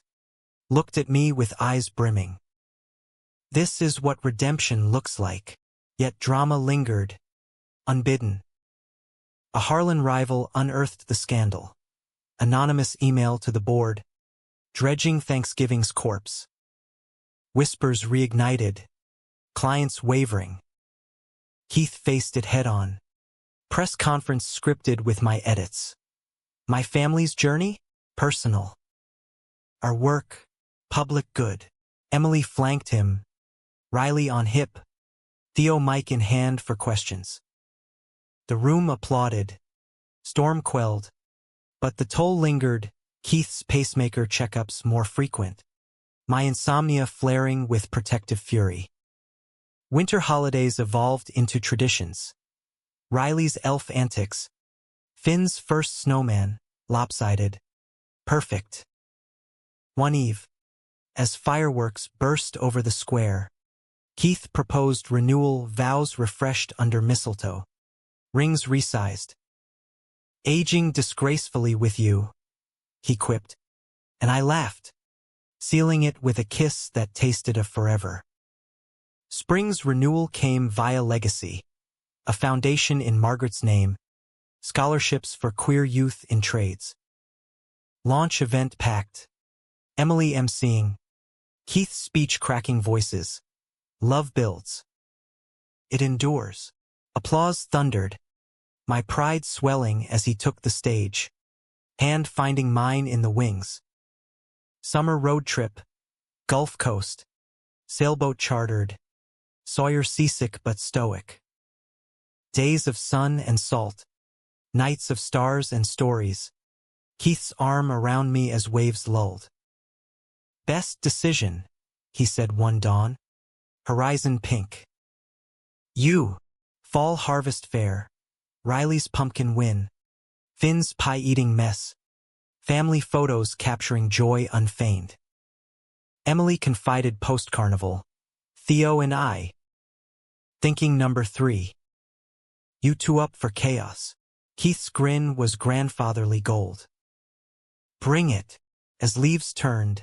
looked at me with eyes brimming. This is what redemption looks like. Yet drama lingered, unbidden. A Harlan rival unearthed the scandal. Anonymous email to the board. Dredging Thanksgiving's corpse. Whispers reignited. Clients wavering. Keith faced it head-on. Press conference scripted with my edits. My family's journey? Personal. Our work? Public good. Emily flanked him. Riley on hip. Theo mic in hand for questions. The room applauded. Storm quelled. But the toll lingered, Keith's pacemaker checkups more frequent. My insomnia flaring with protective fury. Winter holidays evolved into traditions. Riley's elf antics. Finn's first snowman, lopsided. Perfect. One eve, as fireworks burst over the square, Keith proposed renewal, vows refreshed under mistletoe. Rings resized. Aging disgracefully with you, he quipped, and I laughed, sealing it with a kiss that tasted of forever. Spring's renewal came via legacy, a foundation in Margaret's name, scholarships for queer youth in trades. Launch event packed. Emily emceeing. Keith's speech cracking voices. Love builds. It endures. Applause thundered. My pride swelling as he took the stage. Hand finding mine in the wings. Summer road trip. Gulf Coast. Sailboat chartered. Sawyer seasick but stoic. Days of sun and salt. Nights of stars and stories. Keith's arm around me as waves lulled. Best decision, he said one dawn. Horizon pink. You. Fall harvest fair. Riley's pumpkin win. Finn's pie-eating mess. Family photos capturing joy unfeigned. Emily confided post-carnival. Theo and I. Thinking number 3. You two up for chaos. Keith's grin was grandfatherly gold. Bring it. As leaves turned.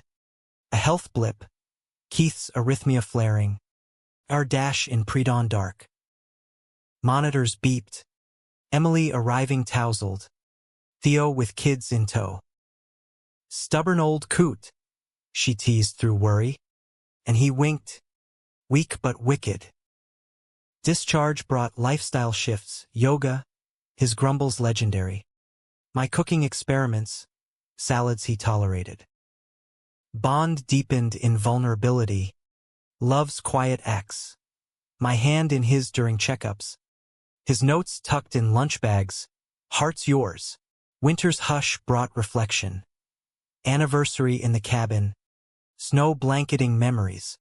A health blip. Keith's arrhythmia flaring. Our dash in pre-dawn dark. Monitors beeped. Emily arriving tousled. Theo with kids in tow. Stubborn old coot, she teased through worry. And he winked. Weak but wicked. Discharge brought lifestyle shifts, yoga, his grumbles legendary. My cooking experiments, salads he tolerated. Bond deepened in vulnerability. Love's quiet acts. My hand in his during checkups. His notes tucked in lunch bags. Heart's yours. Winter's hush brought reflection. Anniversary in the cabin. Snow blanketing memories.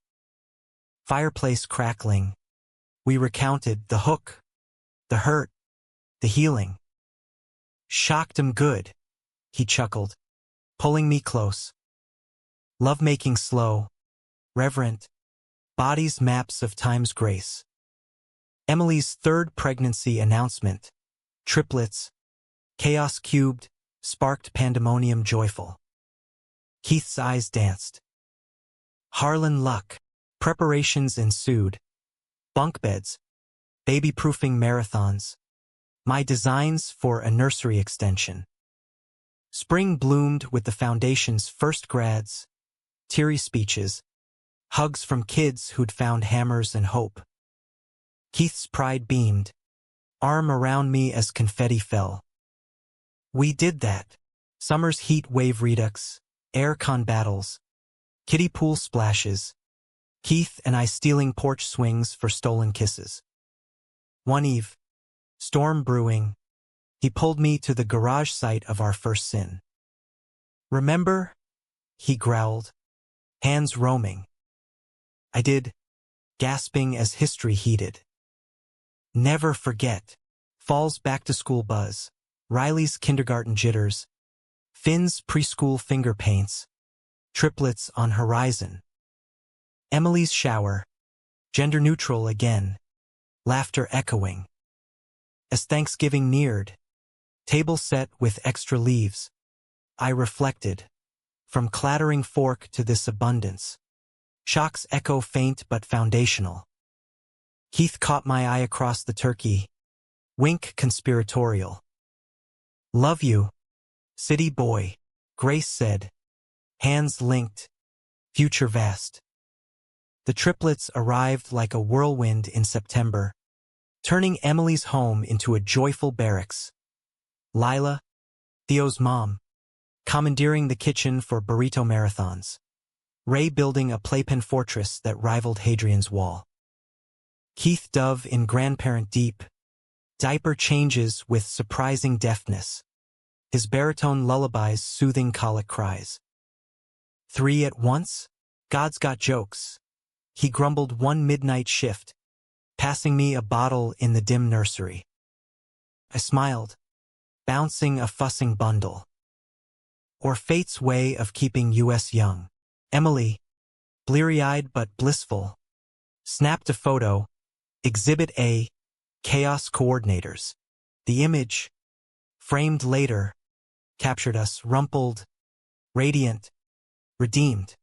Fireplace crackling. We recounted the hook, the hurt, the healing. Shocked him good, he chuckled, pulling me close. Lovemaking slow, reverent, bodies maps of time's grace. Emily's third pregnancy announcement. Triplets. Chaos cubed, sparked pandemonium joyful. Keith's eyes danced. Harlan luck. Preparations ensued. Bunk beds, baby-proofing marathons, my designs for a nursery extension. Spring bloomed with the foundation's first grads, teary speeches, hugs from kids who'd found hammers and hope. Keith's pride beamed, arm around me as confetti fell. We did that. Summer's heat wave redux, air-con battles, kiddie pool splashes, Keith and I stealing porch swings for stolen kisses. One eve, storm brewing, he pulled me to the garage site of our first sin. Remember? He growled, hands roaming. I did, gasping as history heated. Never forget. Fall's back-to-school buzz, Riley's kindergarten jitters, Finn's preschool finger paints, triplets on horizon. Emily's shower, gender-neutral again, laughter echoing. As Thanksgiving neared, table set with extra leaves, I reflected, from clattering fork to this abundance. Shocks echo faint but foundational. Keith caught my eye across the turkey, wink conspiratorial. Love you, city boy, Grace said, hands linked, future vast. The triplets arrived like a whirlwind in September, turning Emily's home into a joyful barracks. Lila, Theo's mom, commandeering the kitchen for burrito marathons. Ray building a playpen fortress that rivaled Hadrian's Wall. Keith Dove in grandparent deep, diaper changes with surprising deftness. His baritone lullabies soothing colic cries. 3 at once? God's got jokes. He grumbled one midnight shift, passing me a bottle in the dim nursery. I smiled, bouncing a fussing bundle. Or fate's way of keeping us young. Emily, bleary-eyed but blissful, snapped a photo, Exhibit A, Chaos Coordinators. The image, framed later, captured us rumpled, radiant, redeemed.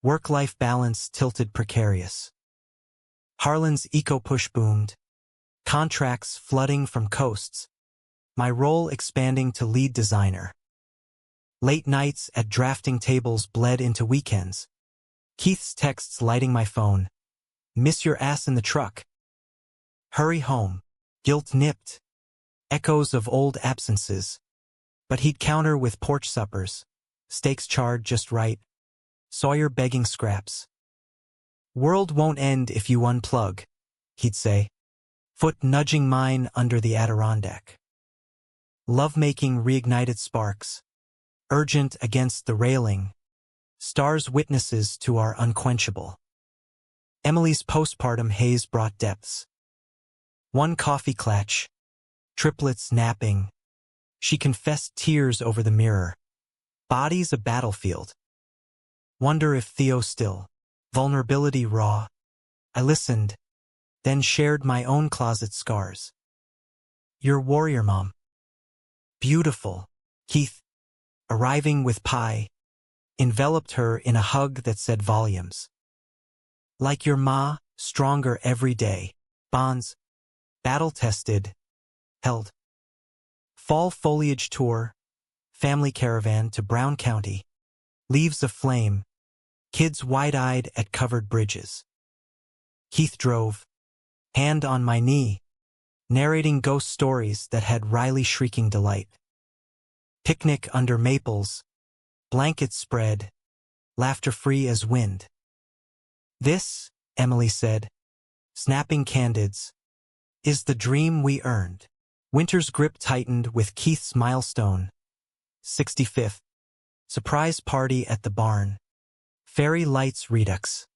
Work-life balance tilted precarious. Harlan's eco-push boomed, contracts flooding from coasts, my role expanding to lead designer. Late nights at drafting tables bled into weekends. Keith's texts lighting my phone. Miss your ass in the truck. Hurry home. Guilt nipped. Echoes of old absences. But he'd counter with porch suppers. Steaks charred just right. Sawyer begging scraps. World won't end if you unplug, he'd say. Foot nudging mine under the Adirondack. Lovemaking reignited sparks. Urgent against the railing. Stars witnesses to our unquenchable. Emily's postpartum haze brought depths. One coffee clatch. Triplets napping. She confessed tears over the mirror. Body's a battlefield. Wonder if Theo still. Vulnerability raw. I listened, then shared my own closet scars. Your warrior mom. Beautiful, Keith, arriving with pie, enveloped her in a hug that said volumes. Like your ma, stronger every day. Bonds, battle-tested, held. Fall foliage tour, family caravan to Brown County. Leaves aflame, kids wide-eyed at covered bridges. Keith drove, hand on my knee, narrating ghost stories that had Riley shrieking delight. Picnic under maples, blankets spread, laughter free as wind. This, Emily said, snapping candids, is the dream we earned. Winter's grip tightened with Keith's milestone. 65th. Surprise party at the barn. Fairy lights redux.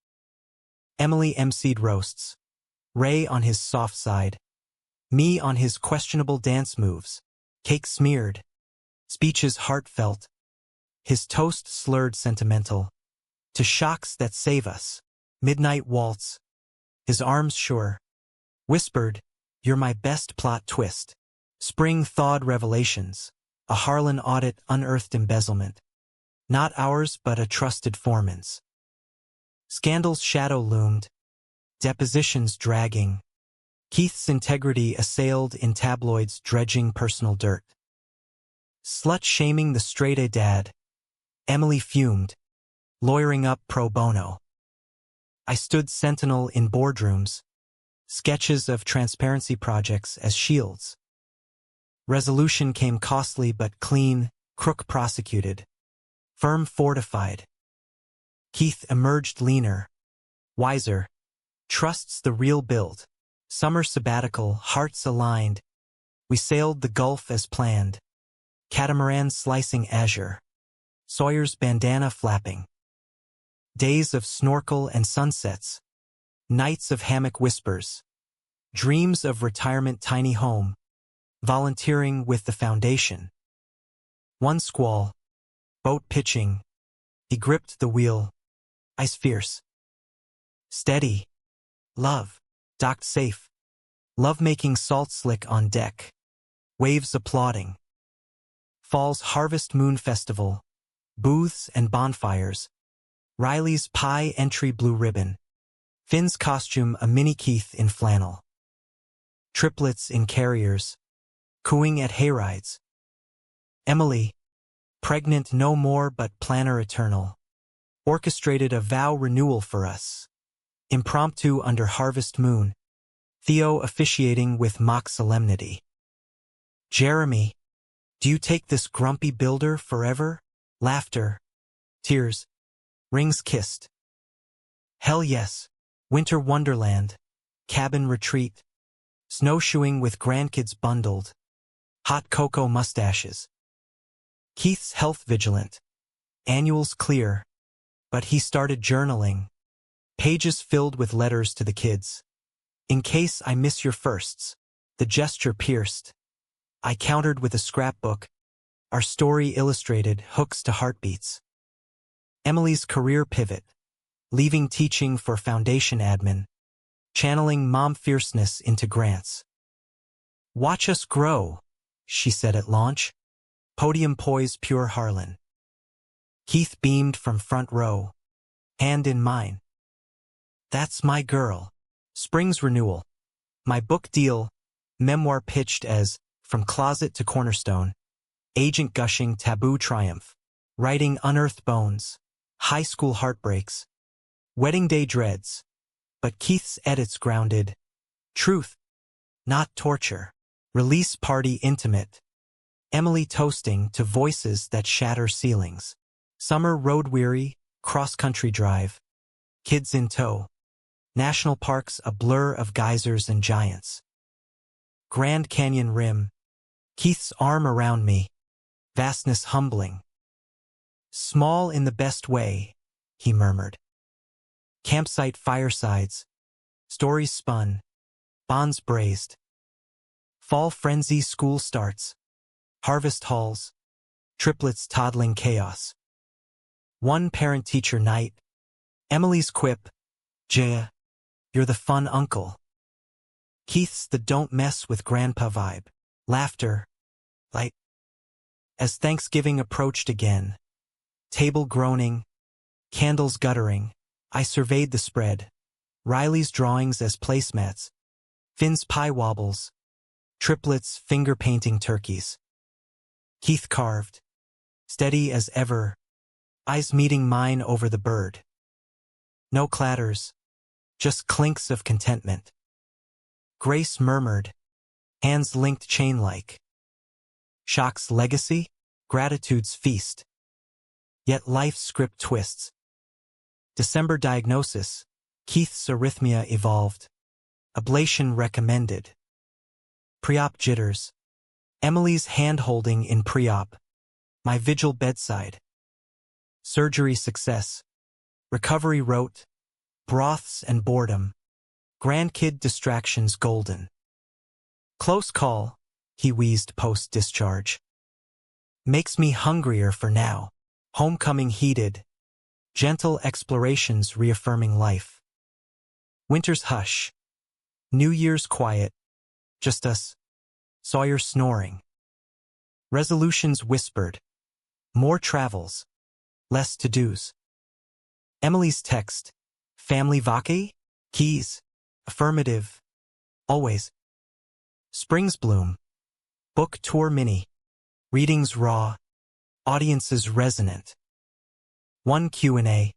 Emily emceed roasts. Ray on his soft side. Me on his questionable dance moves. Cake smeared. Speeches heartfelt. His toast slurred sentimental. To shocks that save us. Midnight waltz. His arms sure. Whispered, you're my best plot twist. Spring thawed revelations. A Harlan audit unearthed embezzlement. Not ours but a trusted foreman's. Scandal's shadow loomed, depositions dragging. Keith's integrity assailed in tabloids dredging personal dirt. Slut-shaming the straight-A dad. Emily fumed, lawyering up pro bono. I stood sentinel in boardrooms, sketches of transparency projects as shields. Resolution came costly but clean, crook prosecuted. Firm fortified. Keith emerged leaner, wiser, trusts the real build. Summer sabbatical, hearts aligned. We sailed the Gulf as planned. Catamaran slicing azure. Sawyer's bandana flapping. Days of snorkel and sunsets. Nights of hammock whispers. Dreams of retirement tiny home. Volunteering with the foundation. One squall. Boat pitching. He gripped the wheel. Ice fierce. Steady. Love. Docked safe. Love-making salt slick on deck. Waves applauding. Fall's Harvest Moon Festival. Booths and bonfires. Riley's pie entry blue ribbon. Finn's costume a mini Keith in flannel. Triplets in carriers. Cooing at hayrides. Emily, pregnant no more but planner eternal. Orchestrated a vow renewal for us. Impromptu under harvest moon. Theo officiating with mock solemnity. Jeremy, do you take this grumpy builder forever? Laughter. Tears. Rings kissed. Hell yes. Winter wonderland. Cabin retreat. Snowshoeing with grandkids bundled. Hot cocoa mustaches. Keith's health vigilant. Annuals clear. But he started journaling. Pages filled with letters to the kids. In case I miss your firsts. The gesture pierced. I countered with a scrapbook. Our story illustrated hooks to heartbeats. Emily's career pivot. Leaving teaching for foundation admin. Channeling mom fierceness into grants. Watch us grow, she said at launch. Podium poise pure Harlan. Keith beamed from front row. Hand in mine. That's my girl. Spring's renewal. My book deal. Memoir pitched as From Closet to Cornerstone. Agent gushing taboo triumph. Writing unearthed bones. High school heartbreaks. Wedding day dreads. But Keith's edits grounded. Truth. Not torture. Release party intimate. Emily toasting to voices that shatter ceilings. Summer road weary, cross-country drive. Kids in tow. National parks a blur of geysers and giants. Grand Canyon rim. Keith's arm around me. Vastness humbling. Small in the best way, he murmured. Campsite firesides. Stories spun. Bonds braised. Fall frenzy school starts. Harvest halls. Triplets toddling chaos. One parent-teacher night. Emily's quip. Jaya, you're the fun uncle. Keith's the don't mess with grandpa vibe. Laughter. Light. As Thanksgiving approached again. Table groaning. Candles guttering. I surveyed the spread. Riley's drawings as placemats. Finn's pie wobbles. Triplets finger-painting turkeys. Keith carved. Steady as ever. Eyes meeting mine over the bird. No clatters. Just clinks of contentment. Grace murmured. Hands linked chain-like. Shock's legacy? Gratitude's feast. Yet life's script twists. December diagnosis. Keith's arrhythmia evolved. Ablation recommended. Pre-op jitters. Emily's hand-holding in pre-op. My vigil bedside. Surgery success. Recovery rote. Broths and boredom. Grandkid distractions golden. Close call, he wheezed post-discharge. Makes me hungrier for now. Homecoming heated. Gentle explorations reaffirming life. Winter's hush. New Year's quiet. Just us. Sawyer snoring. Resolutions whispered. More travels. Less to-dos. Emily's text. Family vacae? Keys. Affirmative. Always. Springs bloom. Book tour mini. Readings raw. Audiences resonant. One Q&A.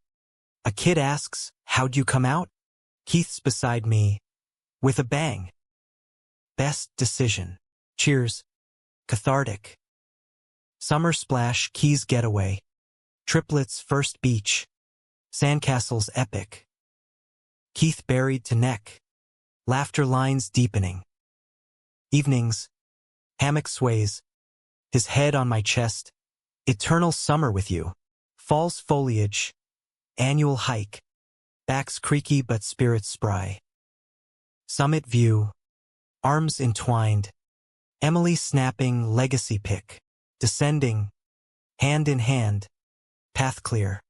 A kid asks, how'd you come out? Keith's beside me. With a bang. Best decision. Cheers. Cathartic. Summer splash, Keys getaway. Triplets first beach. Sandcastles epic. Keith buried to neck. Laughter lines deepening. Evenings. Hammock sways. His head on my chest. Eternal summer with you. Fall's foliage. Annual hike. Backs creaky but spirits spry. Summit view. Arms entwined. Emily snapping legacy pick. Descending. Hand in hand. Path clear.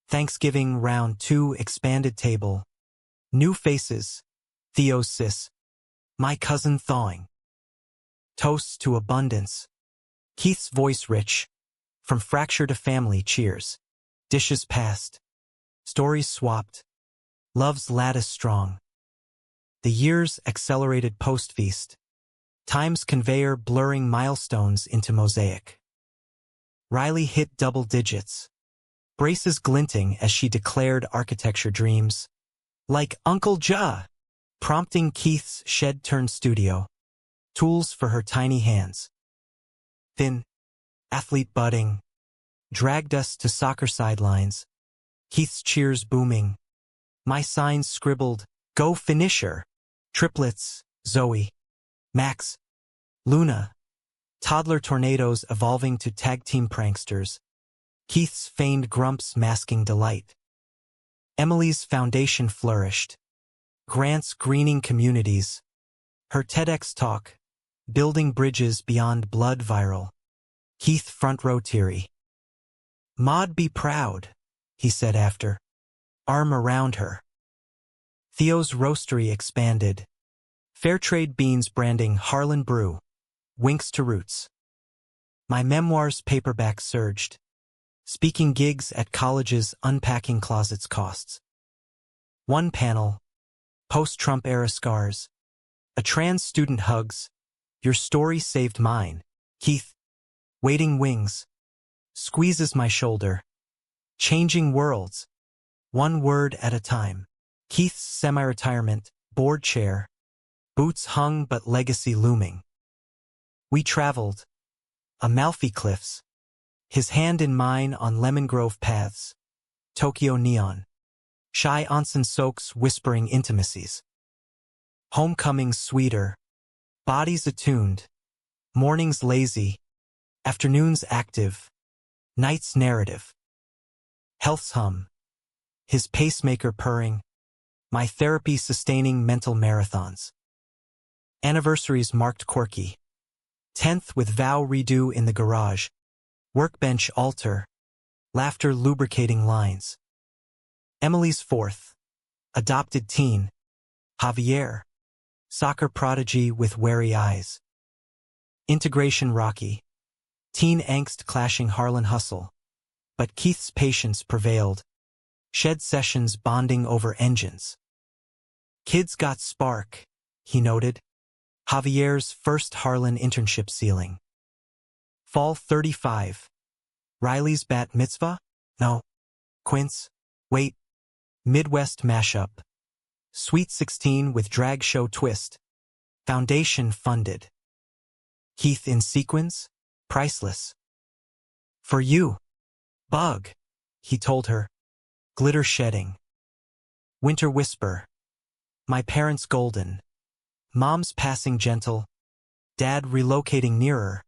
Thanksgiving round 2 expanded table. New faces. Theo's sis. My cousin thawing. Toasts to abundance. Keith's voice rich. From fracture to family cheers. Dishes passed. Stories swapped. Love's lattice strong. The years accelerated post-feast. Time's conveyor blurring milestones into mosaic. Riley hit double digits. Braces glinting as she declared architecture dreams. Like Uncle Ja. Prompting Keith's shed-turned studio. Tools for her tiny hands. Thin. Athlete budding. Dragged us to soccer sidelines. Keith's cheers booming. My signs scribbled, go finisher. Triplets, Zoe. Max. Luna. Toddler tornadoes evolving to tag team pranksters. Keith's feigned grumps masking delight. Emily's foundation flourished. Grant's greening communities. Her TEDx talk. Building bridges beyond blood viral. Keith front row teary. Maud be proud, he said after. Arm around her. Theo's roastery expanded. Fairtrade beans branding Harlan Brew. Winks to roots. My memoirs paperback surged. Speaking gigs at colleges unpacking closets costs. One panel. Post-Trump era scars. A trans student hugs. Your story saved mine. Keith. Waiting wings. Squeezes my shoulder. Changing worlds. One word at a time. Keith's semi-retirement. Board chair. Boots hung but legacy looming. We traveled. Amalfi Cliffs. His hand in mine on Lemon Grove paths. Tokyo neon. Shy onsen soaks whispering intimacies. Homecomings sweeter. Bodies attuned. Mornings lazy. Afternoons active. Nights narrative. Health's hum. His pacemaker purring. My therapy sustaining mental marathons. Anniversaries marked quirky. 10th with vow redo in the garage. Workbench altar. Laughter lubricating lines. Emily's 4th. Adopted teen. Javier. Soccer prodigy with wary eyes. Integration rocky. Teen angst clashing Harlan hustle. But Keith's patience prevailed. Shed sessions bonding over engines. Kids got spark, he noted. Javier's first Harlan internship ceiling. Fall 35. Riley's bat mitzvah? No. Quince. Wait. Midwest mashup. Sweet 16 with drag show twist. Foundation funded. Keith in sequins? Priceless. For you. Bug, he told her. Glitter shedding. Winter whisper. My parents golden. Mom's passing gentle. Dad relocating nearer.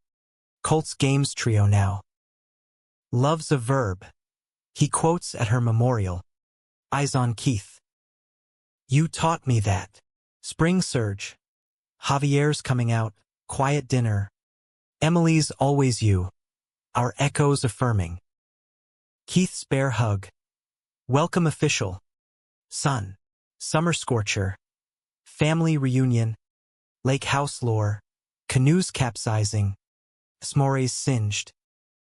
Colts games trio now. Love's a verb. He quotes at her memorial. Eyes on Keith. You taught me that. Spring surge. Javier's coming out. Quiet dinner. Emily's always you. Our echoes affirming. Keith's bear hug. Welcome official. Sun. Summer scorcher. Family reunion. Lake house lore. Canoes capsizing. S'mores singed.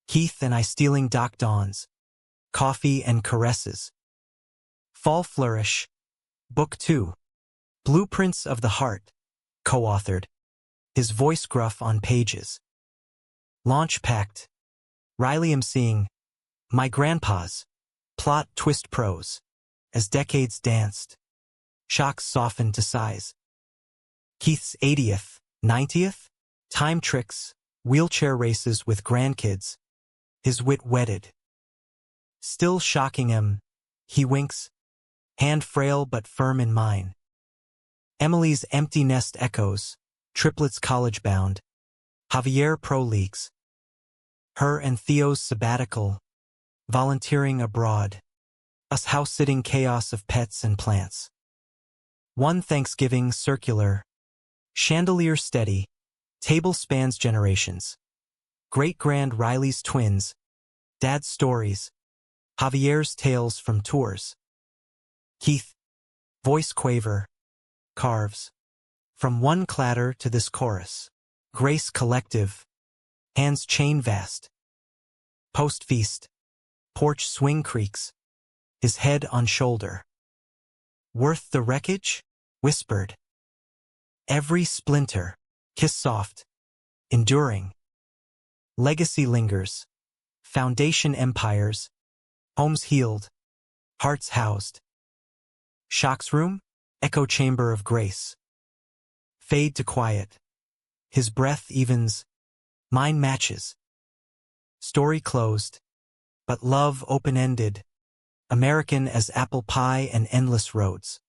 Keith and I stealing dock dawns. Coffee and caresses. Fall Flourish. Book 2. Blueprints of the Heart. Co-authored. His voice gruff on pages. Launch Pact. Riley emceeing. My Grandpa's. Plot twist prose. As decades danced. Shocks softened to sighs. Keith's 80th, 90th? Time tricks, wheelchair races with grandkids. His wit whetted. Still shocking him, he winks. Hand frail but firm in mine. Emily's empty nest echoes. Triplets college bound. Javier Pro Leagues. Her and Theo's sabbatical. Volunteering abroad. Us house-sitting chaos of pets and plants. One Thanksgiving circular. Chandelier steady. Table spans generations. Great-grand Riley's twins. Dad's stories. Javier's tales from tours. Keith. Voice quaver. Carves. From one clatter to this chorus. Grace collective. Hands chain vast. Post-feast. Porch swing creaks. His head on shoulder. Worth the wreckage? Whispered. Every splinter. Kiss soft. Enduring. Legacy lingers. Foundation empires. Homes healed. Hearts housed. Shock's room? Echo chamber of grace. Fade to quiet. His breath evens. Mine matches. Story closed. But love open-ended. American as apple pie and endless roads.